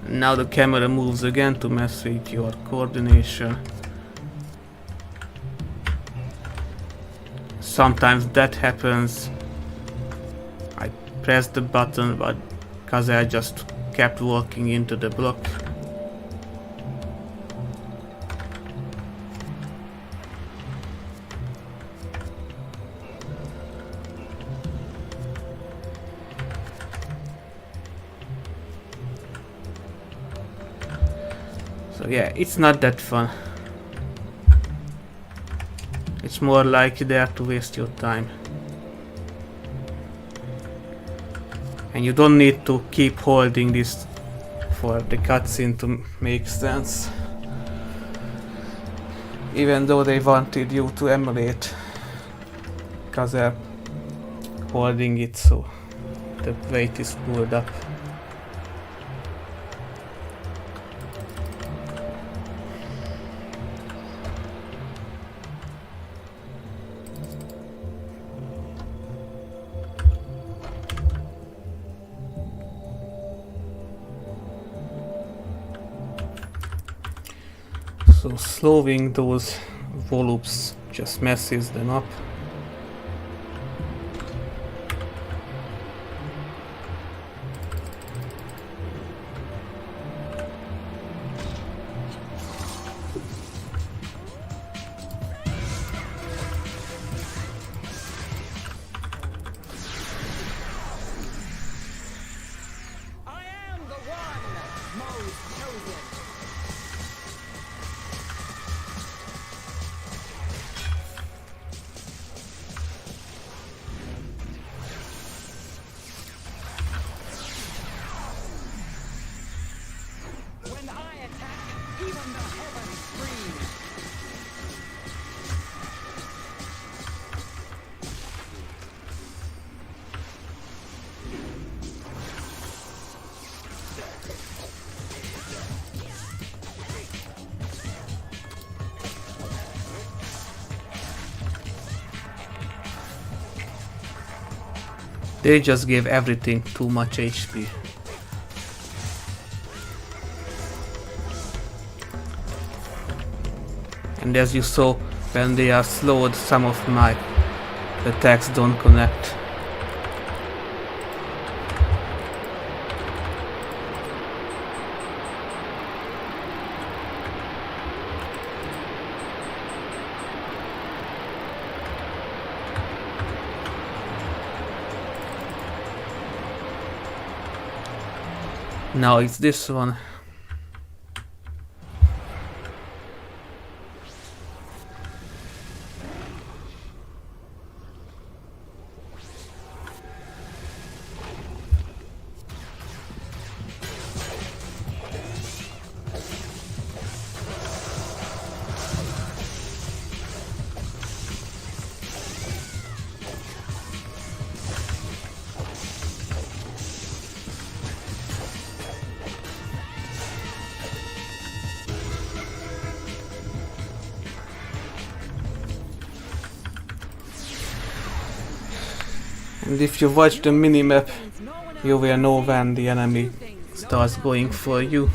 Now the camera moves again to mess with your coordination. Sometimes that happens. I press the button, but because I just kept walking into the block. So yeah, it's not that fun. It's more like there to waste your time. And you don't need to keep holding this for the cutscene to make sense. Even though they wanted you to emulate, because they're holding it so the weight is pulled up. So slowing those volutes just messes them up. They just gave everything too much HP. And as you saw, when they are slowed, some of my attacks don't connect. Now it's this one. And if you watch the minimap, you will know when the enemy starts going for you.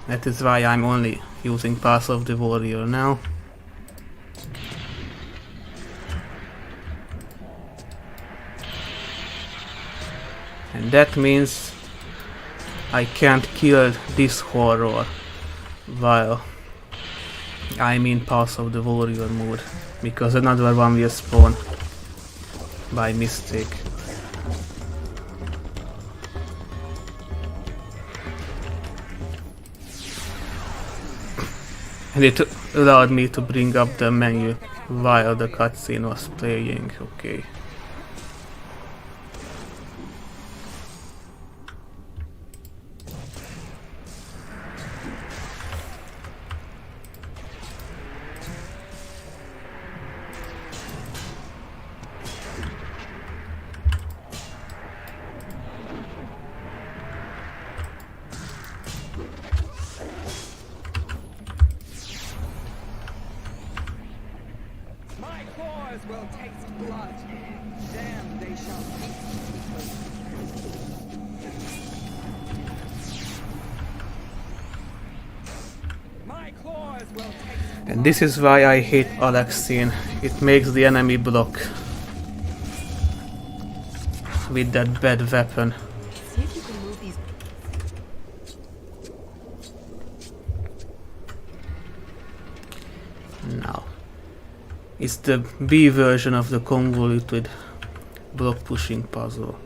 That is why I'm only using Path of the Warrior now. And that means I can't kill this horror while I'm in Pulse of the Warrior mode, because another one will spawn by mistake. And it allowed me to bring up the menu while the cutscene was playing. Okay. Will taste blood. Damn, they shall My claws will taste. And this is why I hate Alexine. It makes the enemy block with that bad weapon. See if you can move these. Now. It's the B version of the convoluted block pushing puzzle.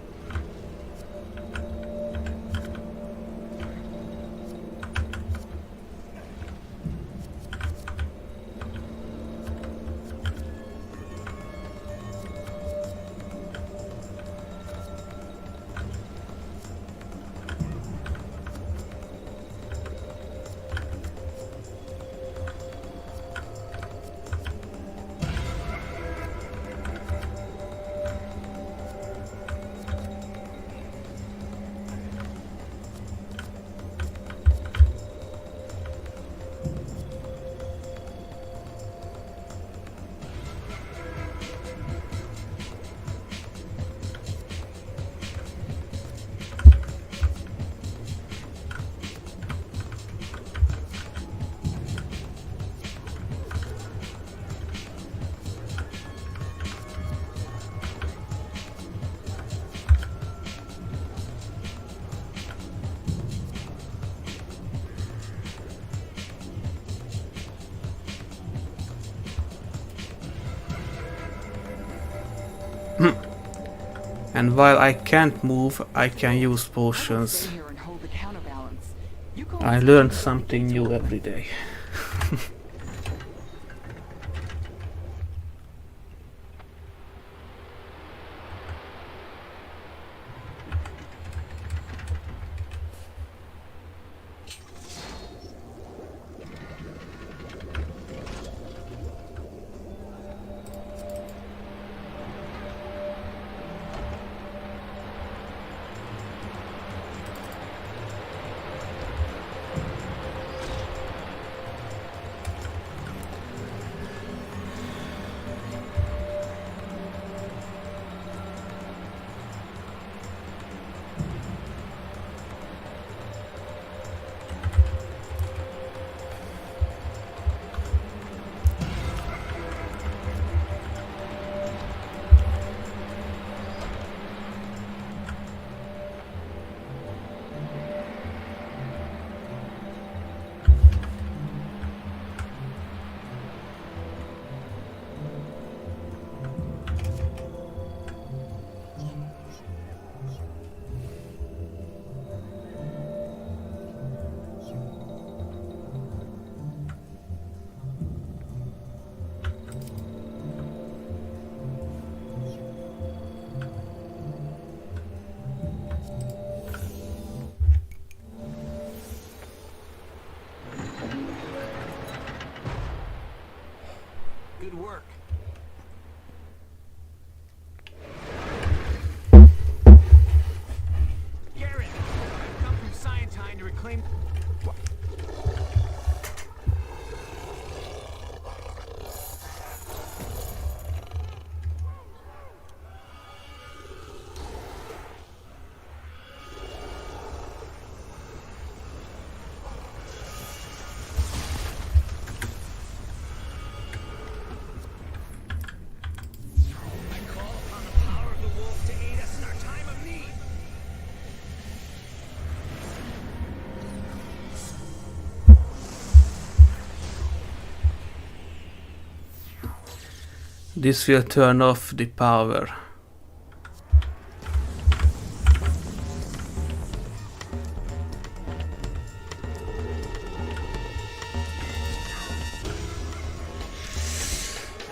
And while I can't move, I can use potions. I learned something new every day. This will turn off the power.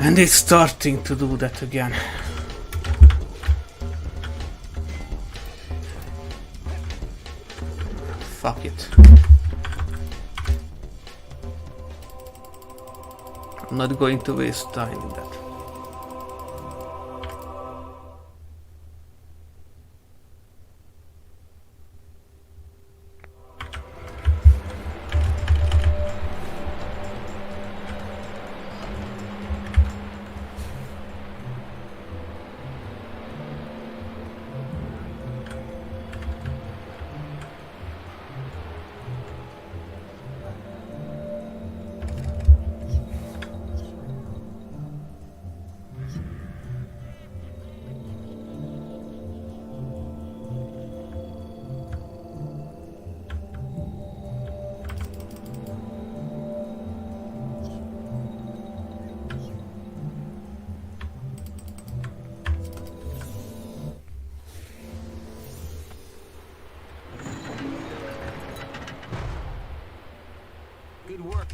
And it's starting to do that again. Fuck it. I'm not going to waste time in that. Good work.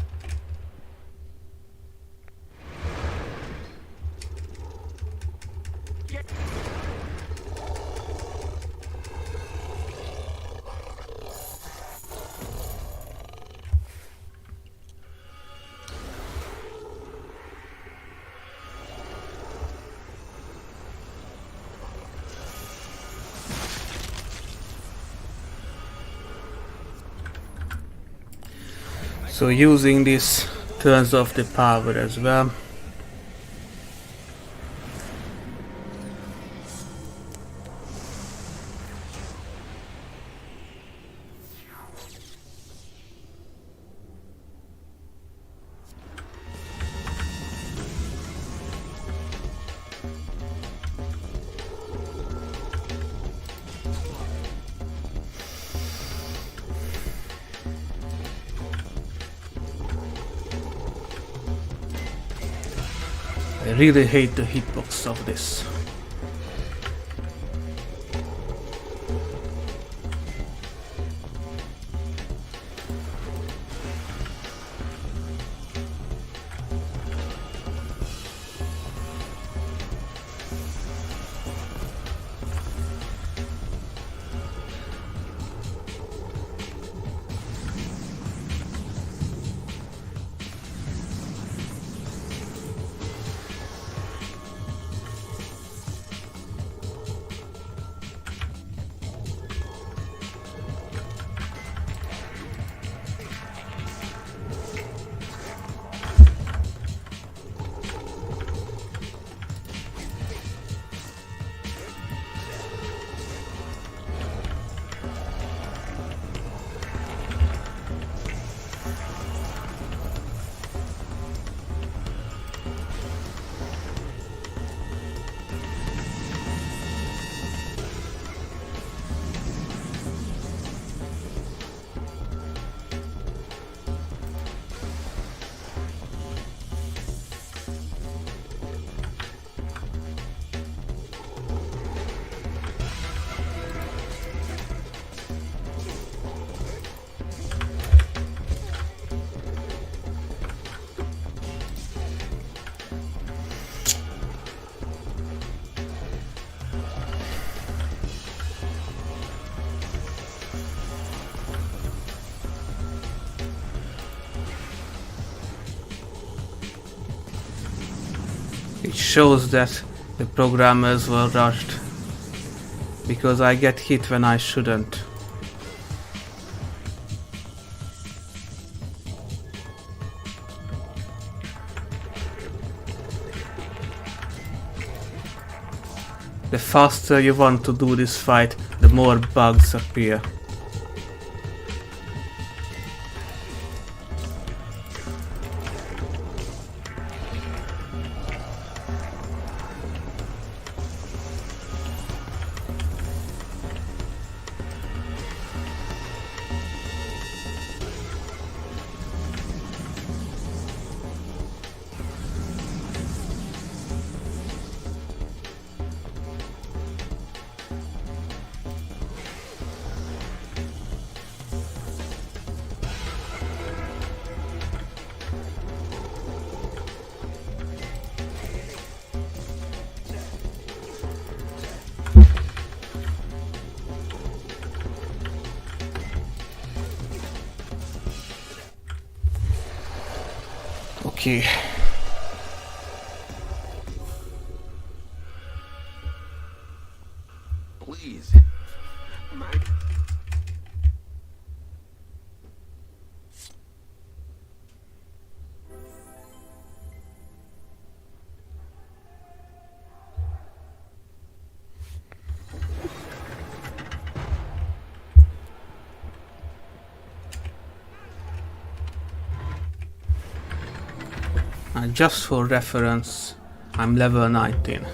So using this turns off the power as well. I really hate the hitbox of this. It shows that the programmers were rushed because I get hit when I shouldn't. The faster you want to do this fight, the more bugs appear. Okay. Please. My... Just for reference, I'm level 19.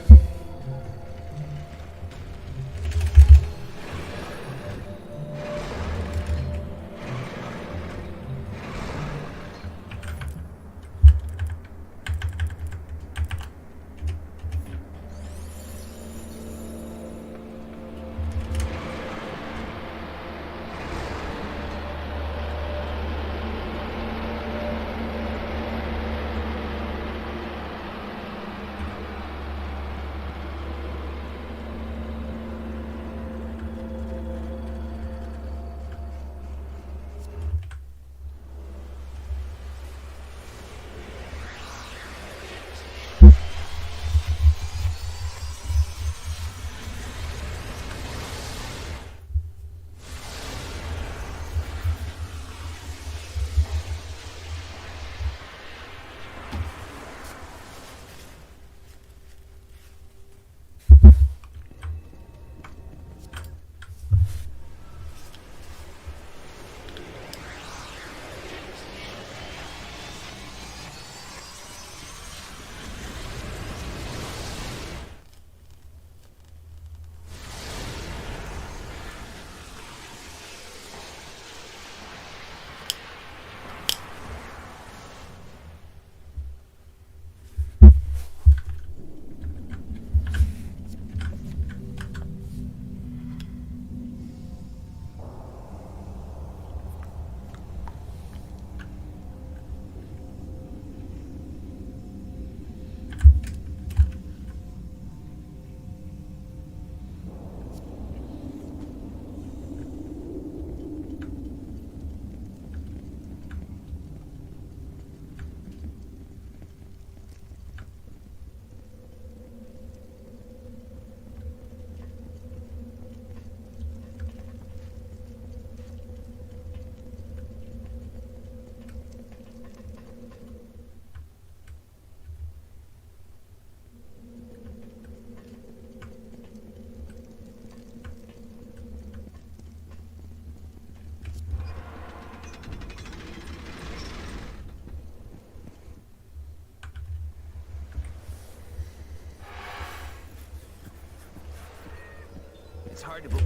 It's hard to believe.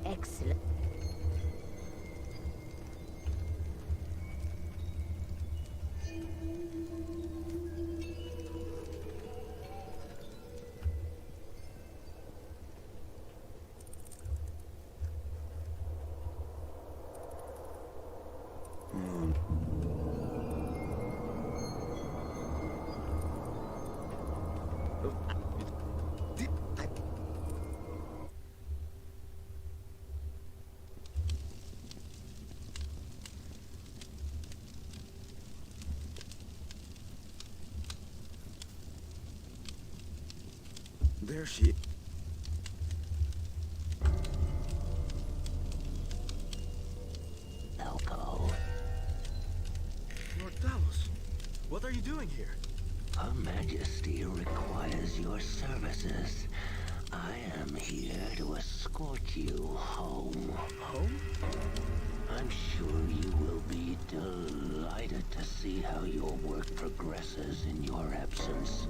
Excellent. There she... Elco, Lord Talos, what are you doing here? Her Majesty requires your services. I am here to escort you home. Home? I'm sure you will be delighted to see how your work progresses in your absence.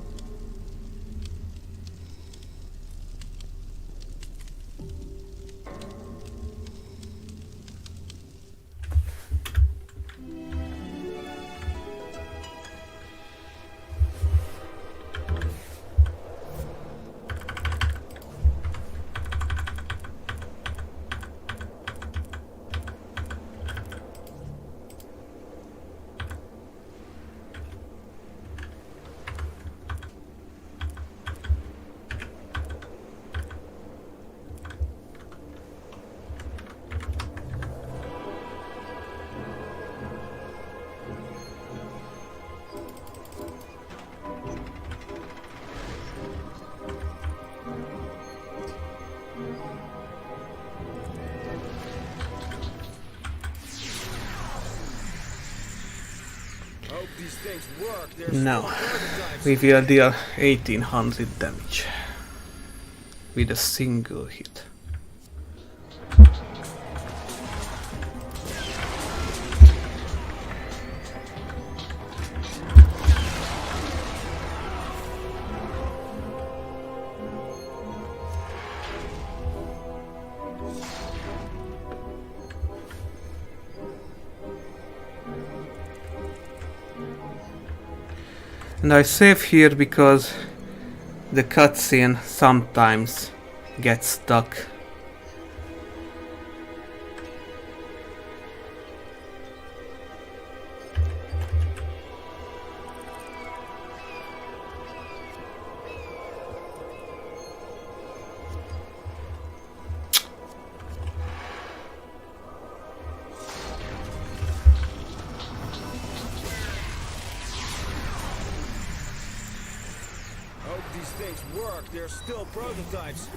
Hope these things work. They're Now, still prototypes. we will deal 1800 damage with a single hit. And I save here because the cutscene sometimes gets stuck. Hope these things work. They're still prototypes.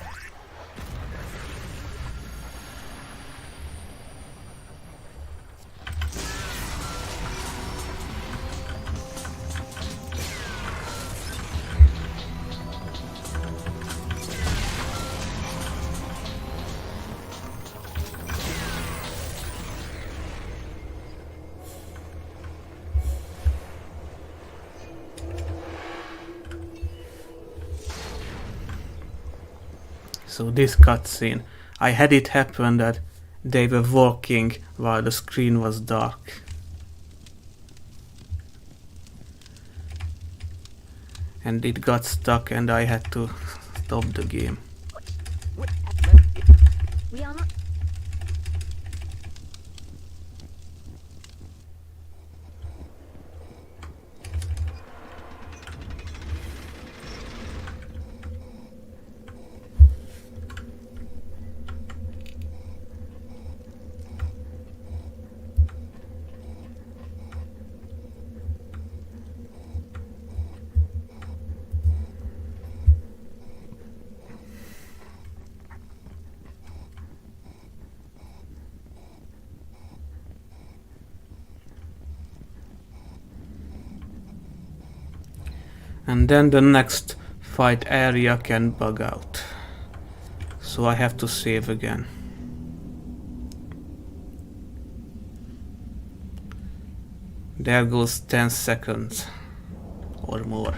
So this cutscene, I had it happen that they were walking while the screen was dark. And it got stuck and I had to stop the game. We are not. And then the next fight area can bug out. So I have to save again. There goes 10 seconds or more.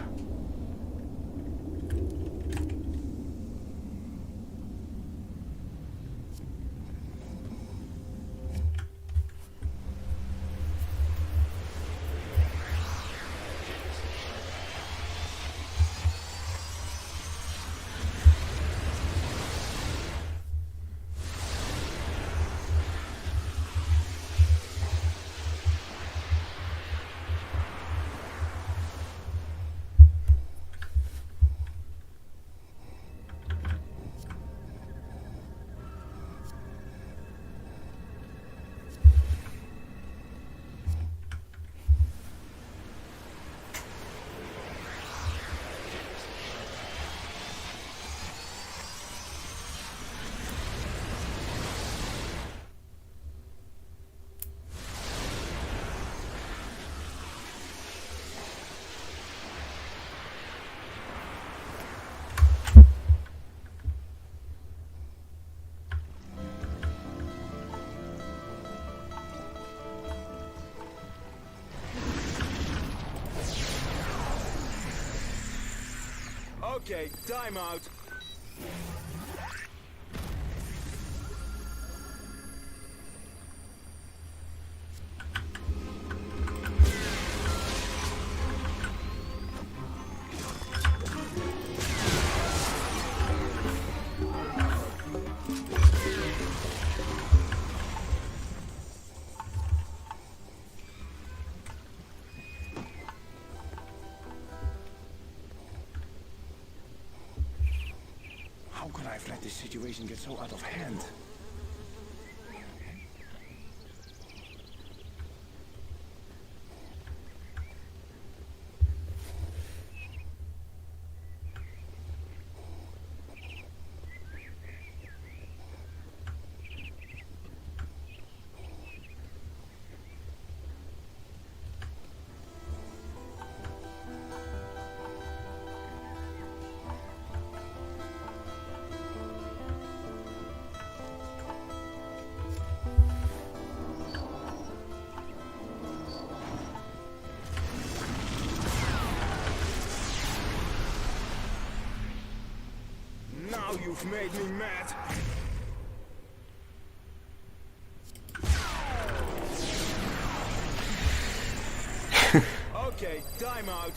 Okay, time out. How could I have let this situation get so out of hand? Now you've made me mad. Okay, time out.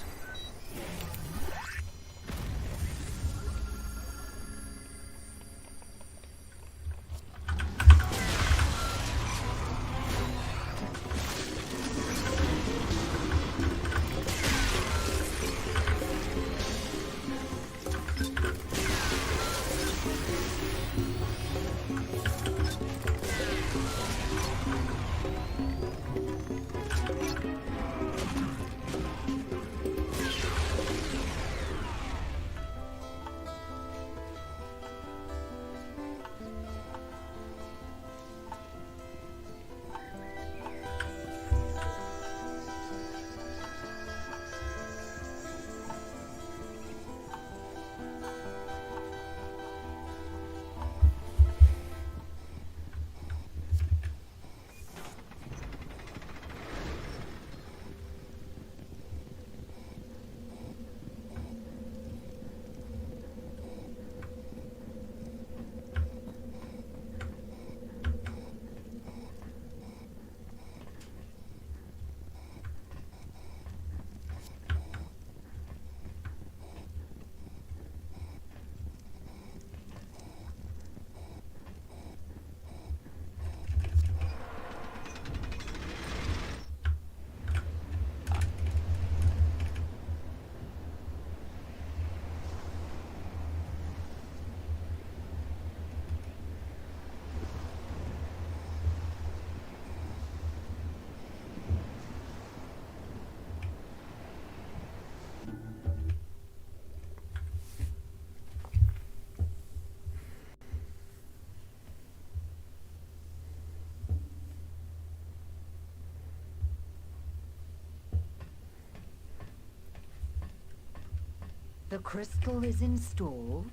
The crystal is installed?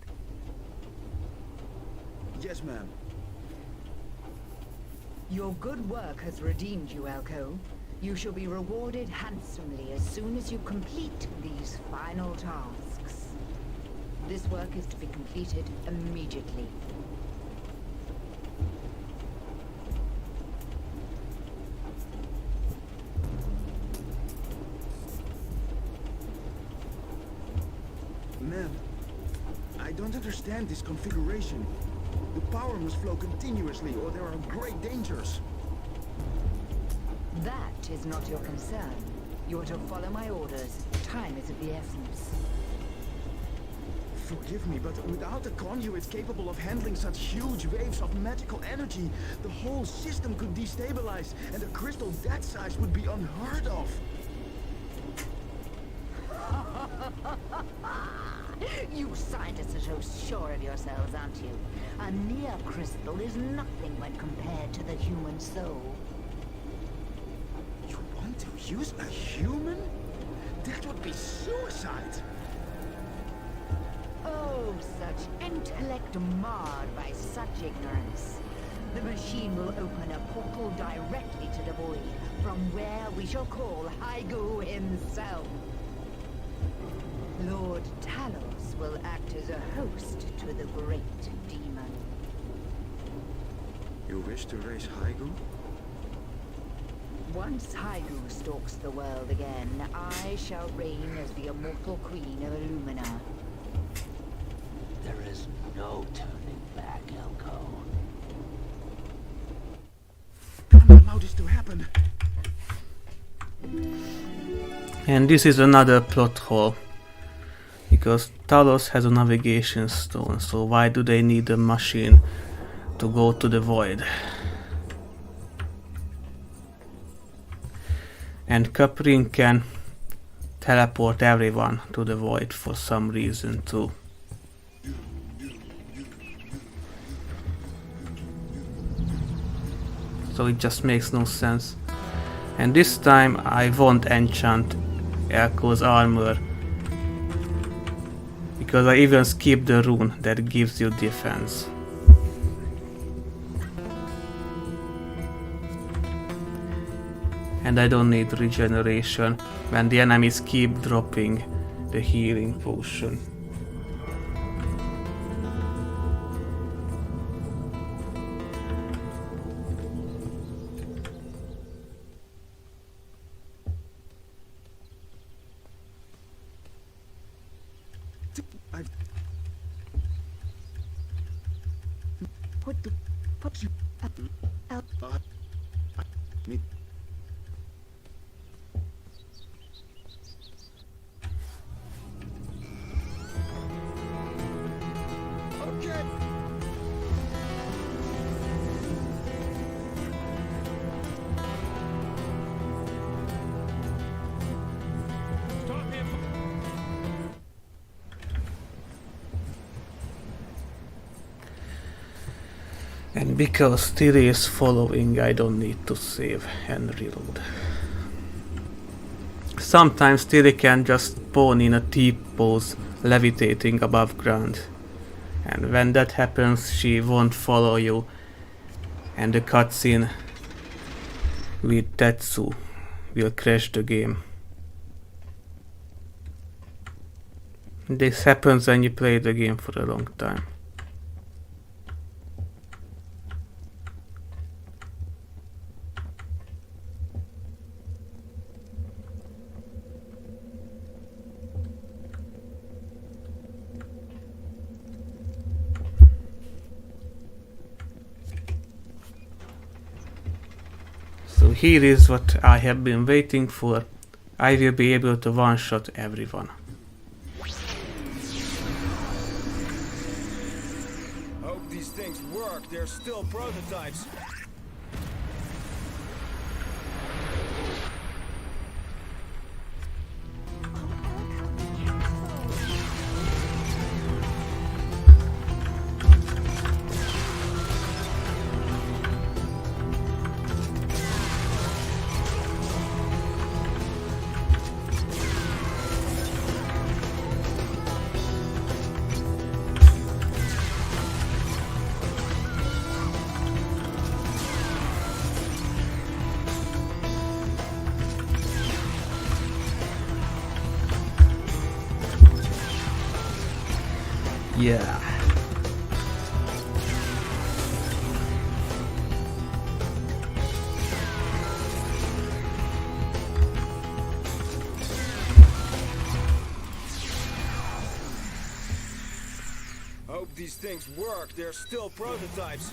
Yes, ma'am. Your good work has redeemed you, Elco. You shall be rewarded handsomely as soon as you complete these final tasks. This work is to be completed immediately. Ma'am, I don't understand this configuration. The power must flow continuously, or there are great dangers. That is not your concern. You are to follow my orders. Time is of the essence. Forgive me, but without a conduit capable of handling such huge waves of magical energy, the whole system could destabilize, and a crystal that size would be unheard of. You scientists are so sure of yourselves, aren't you? A near crystal is nothing when compared to the human soul. You want to use a human? That would be suicide! Oh, such intellect marred by such ignorance. The machine will open a portal directly to the void, from where we shall call Haigu himself. Lord Talos will act as a host to the great demon. You wish to raise Haigu? Once Haigu stalks the world again, I shall reign as the immortal queen of Illumina. There is no turning back, Elco. Can't allow this to happen. And this is another plot hole. Because Talos has a navigation stone, so why do they need a machine to go to the void? And Caprin can teleport everyone to the void for some reason too. So it just makes no sense. And this time I won't enchant Elco's armor, because I even skipped the rune that gives you defense. And I don't need regeneration when the enemies keep dropping the healing potion. What the fuck you... Me... Okay. Stop him! And because Tilly is following, I don't need to save and reload. Sometimes Tilly can just spawn in a T-pose, levitating above ground. And when that happens, she won't follow you. And the cutscene with Tetsu will crash the game. This happens when you play the game for a long time. So here is what I have been waiting for. I will be able to one-shot everyone. Hope these things work. They're still prototypes. Yeah. Hope these things work. They're still prototypes.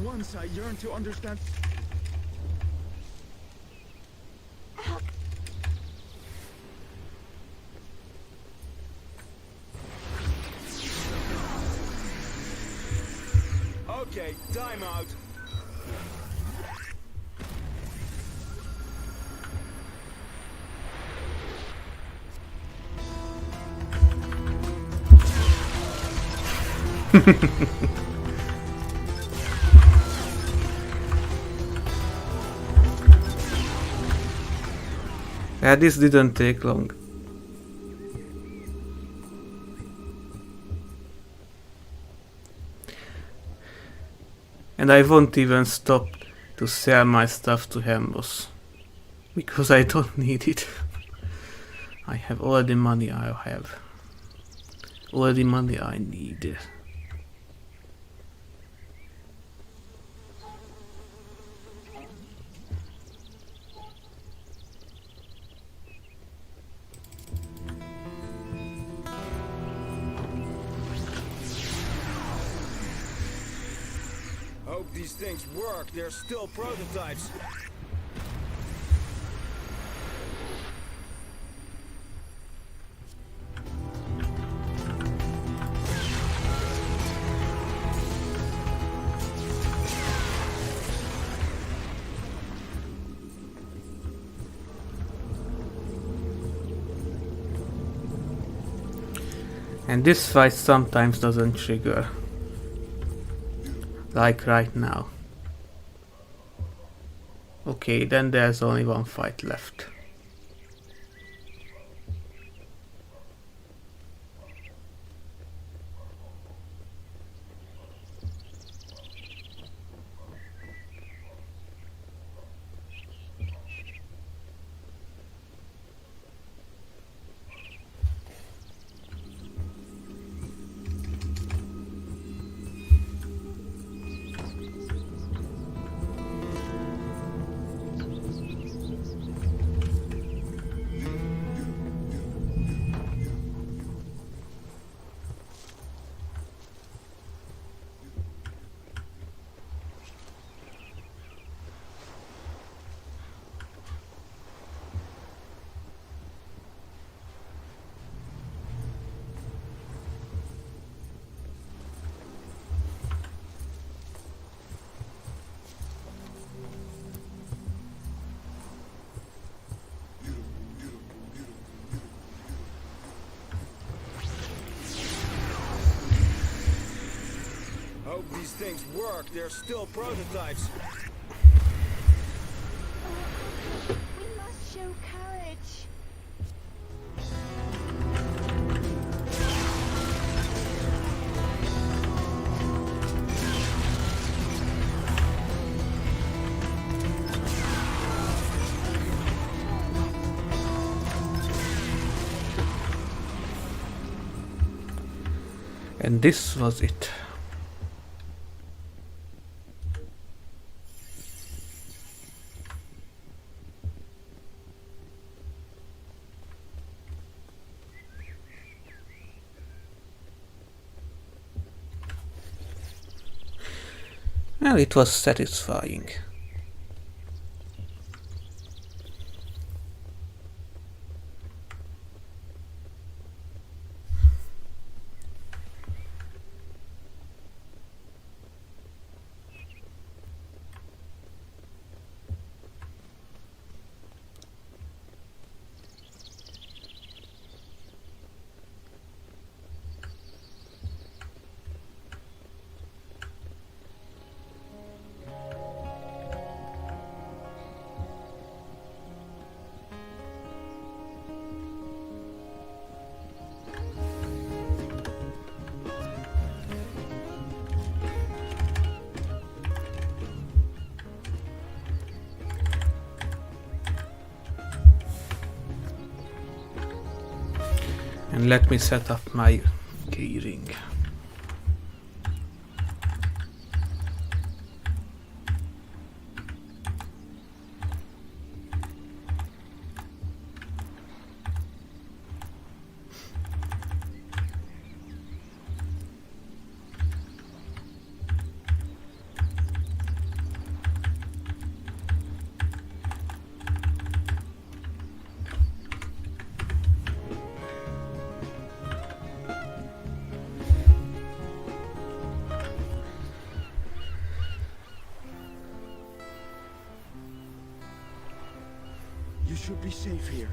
Once I yearned to understand... Okay, time out. This didn't take long. And I won't even stop to sell my stuff to Hembos. Because I don't need it. I have all the money I have. All the money I need. Hope these things work. They're still prototypes. And this fight sometimes doesn't trigger. Like right now. Okay, then there's only one fight left. Hope these things work. They're still prototypes. We must show courage. And this was it. Well, it was satisfying. And let me set up my keyring. You should be safe here.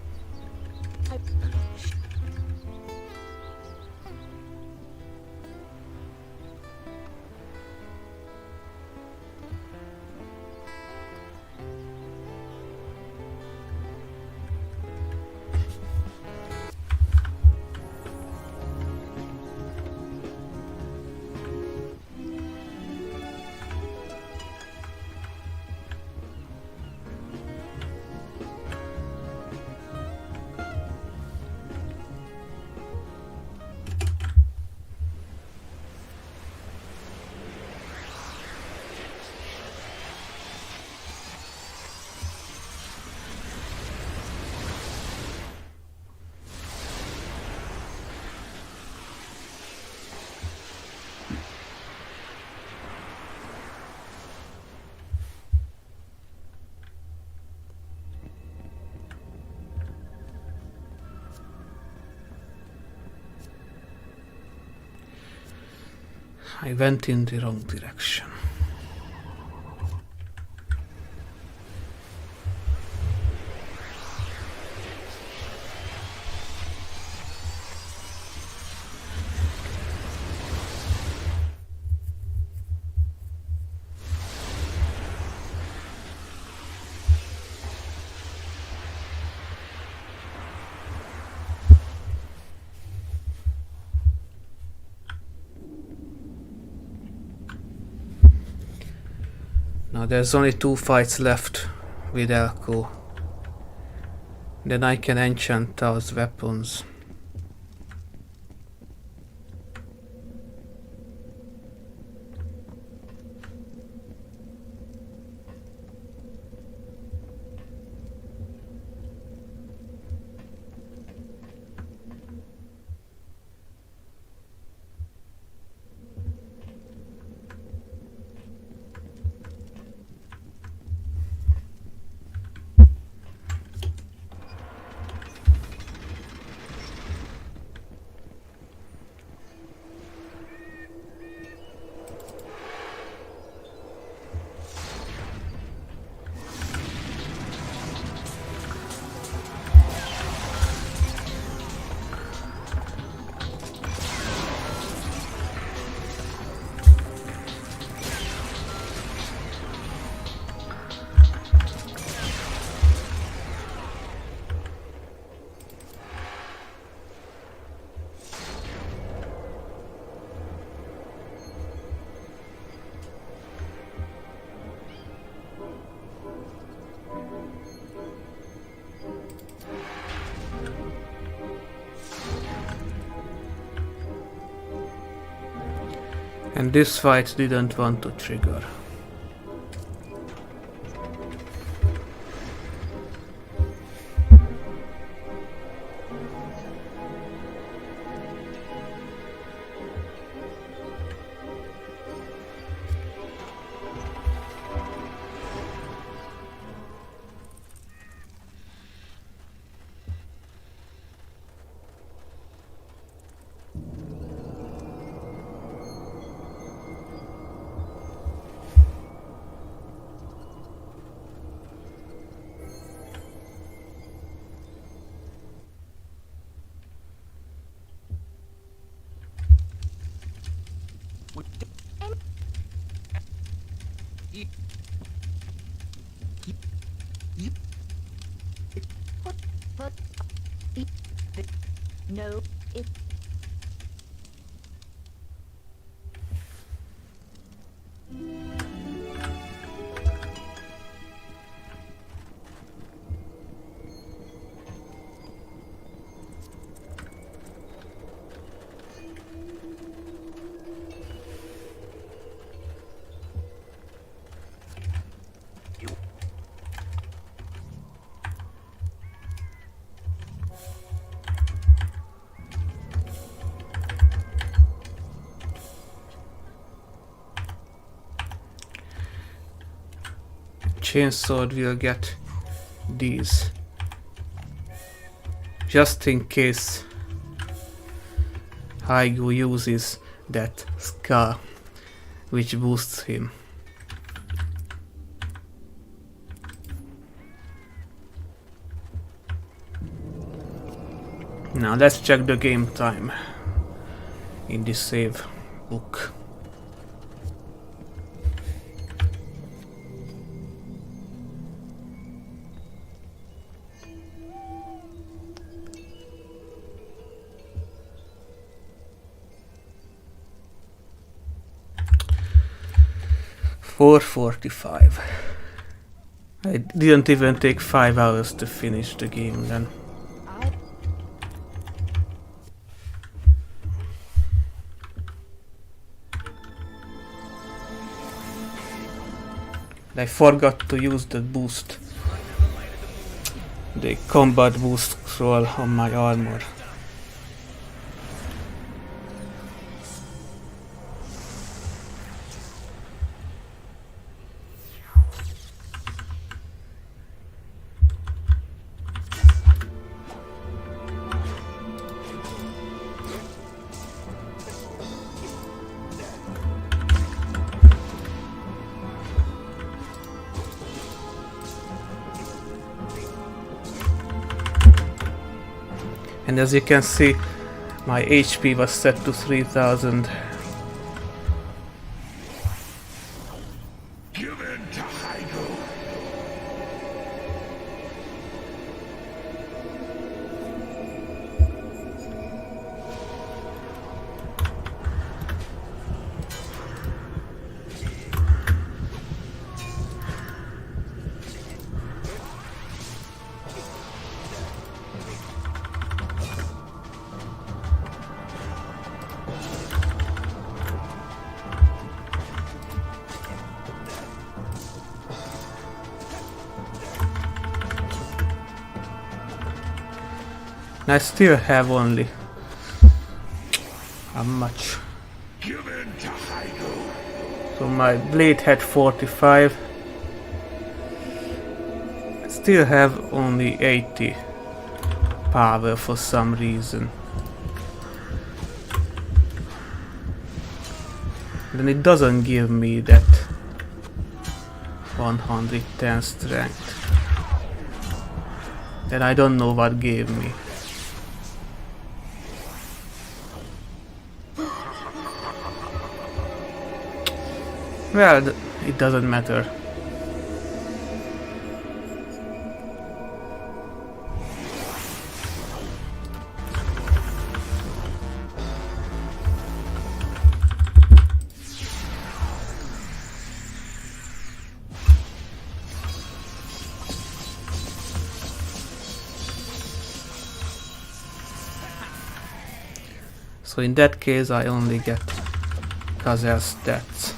I went in the wrong direction. Now there's only 2 fights left with Elco. Then I can enchant those weapons. And this fight didn't want to trigger. No, if Chainsword will get these just in case Haigu uses that scar which boosts him. Now let's check the game time in this save book. $4:45. I didn't even take 5 hours to finish the game then. I forgot to use the boost, the combat boost scroll on my armor. And as you can see, my HP was set to 3000. Give in to Hygo. I still have only how much? Give in to Hygo. So my blade had 45. I still have only 80 power for some reason. Then it doesn't give me that 110 strength. Then I don't know what gave me. Well, it doesn't matter. So in that case I only get Kazel's stats.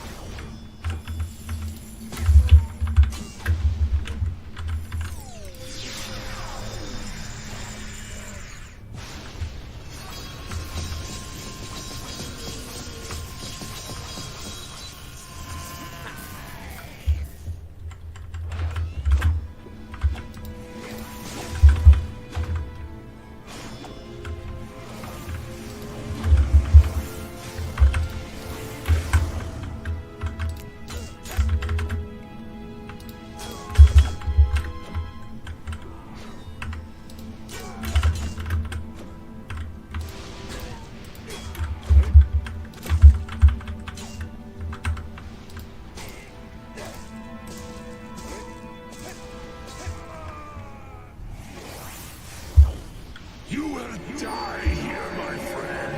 You will die here, my friend.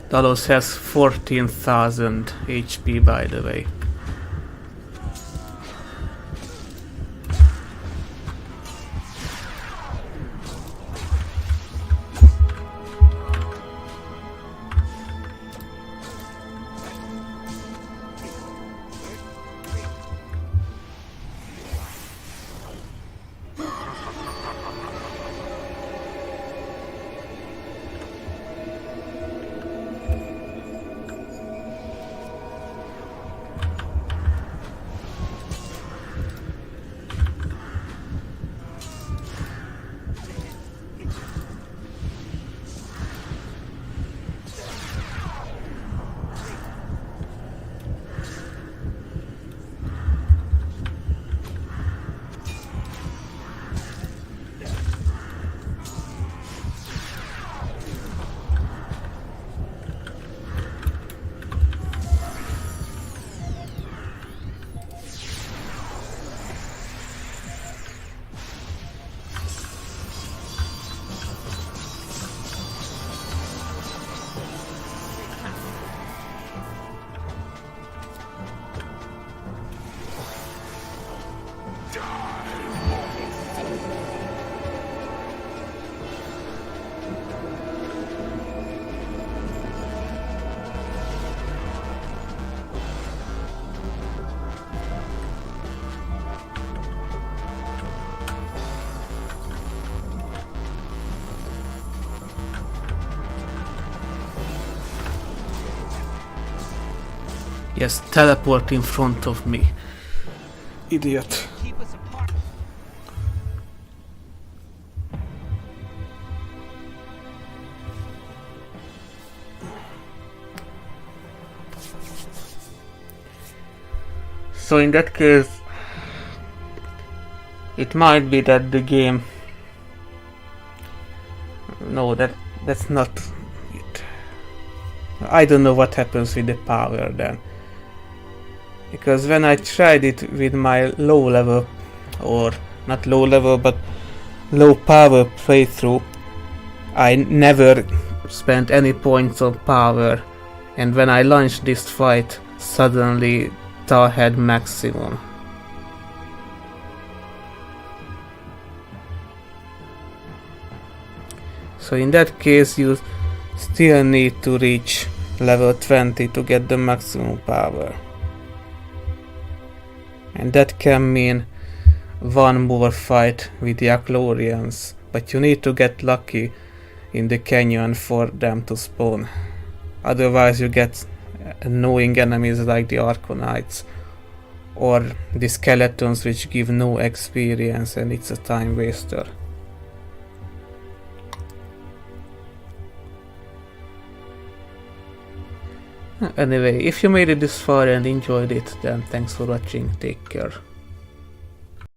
Talos has 14,000 HP, by the way. Yes, teleport in front of me. Idiot. Keep us apart. So in that case, it might be that the game... No, that's not it. I don't know what happens with the power then. Because when I tried it with my low level, or not low level but low power playthrough, I never spent any points on power, and when I launched this fight, suddenly Tar had maximum. So in that case you still need to reach level 20 to get the maximum power. And that can mean one more fight with the Aklorians, but you need to get lucky in the canyon for them to spawn. Otherwise you get annoying enemies like the Arconites or the skeletons which give no experience, and it's a time waster. Anyway, if you made it this far and enjoyed it, then thanks for watching, take care.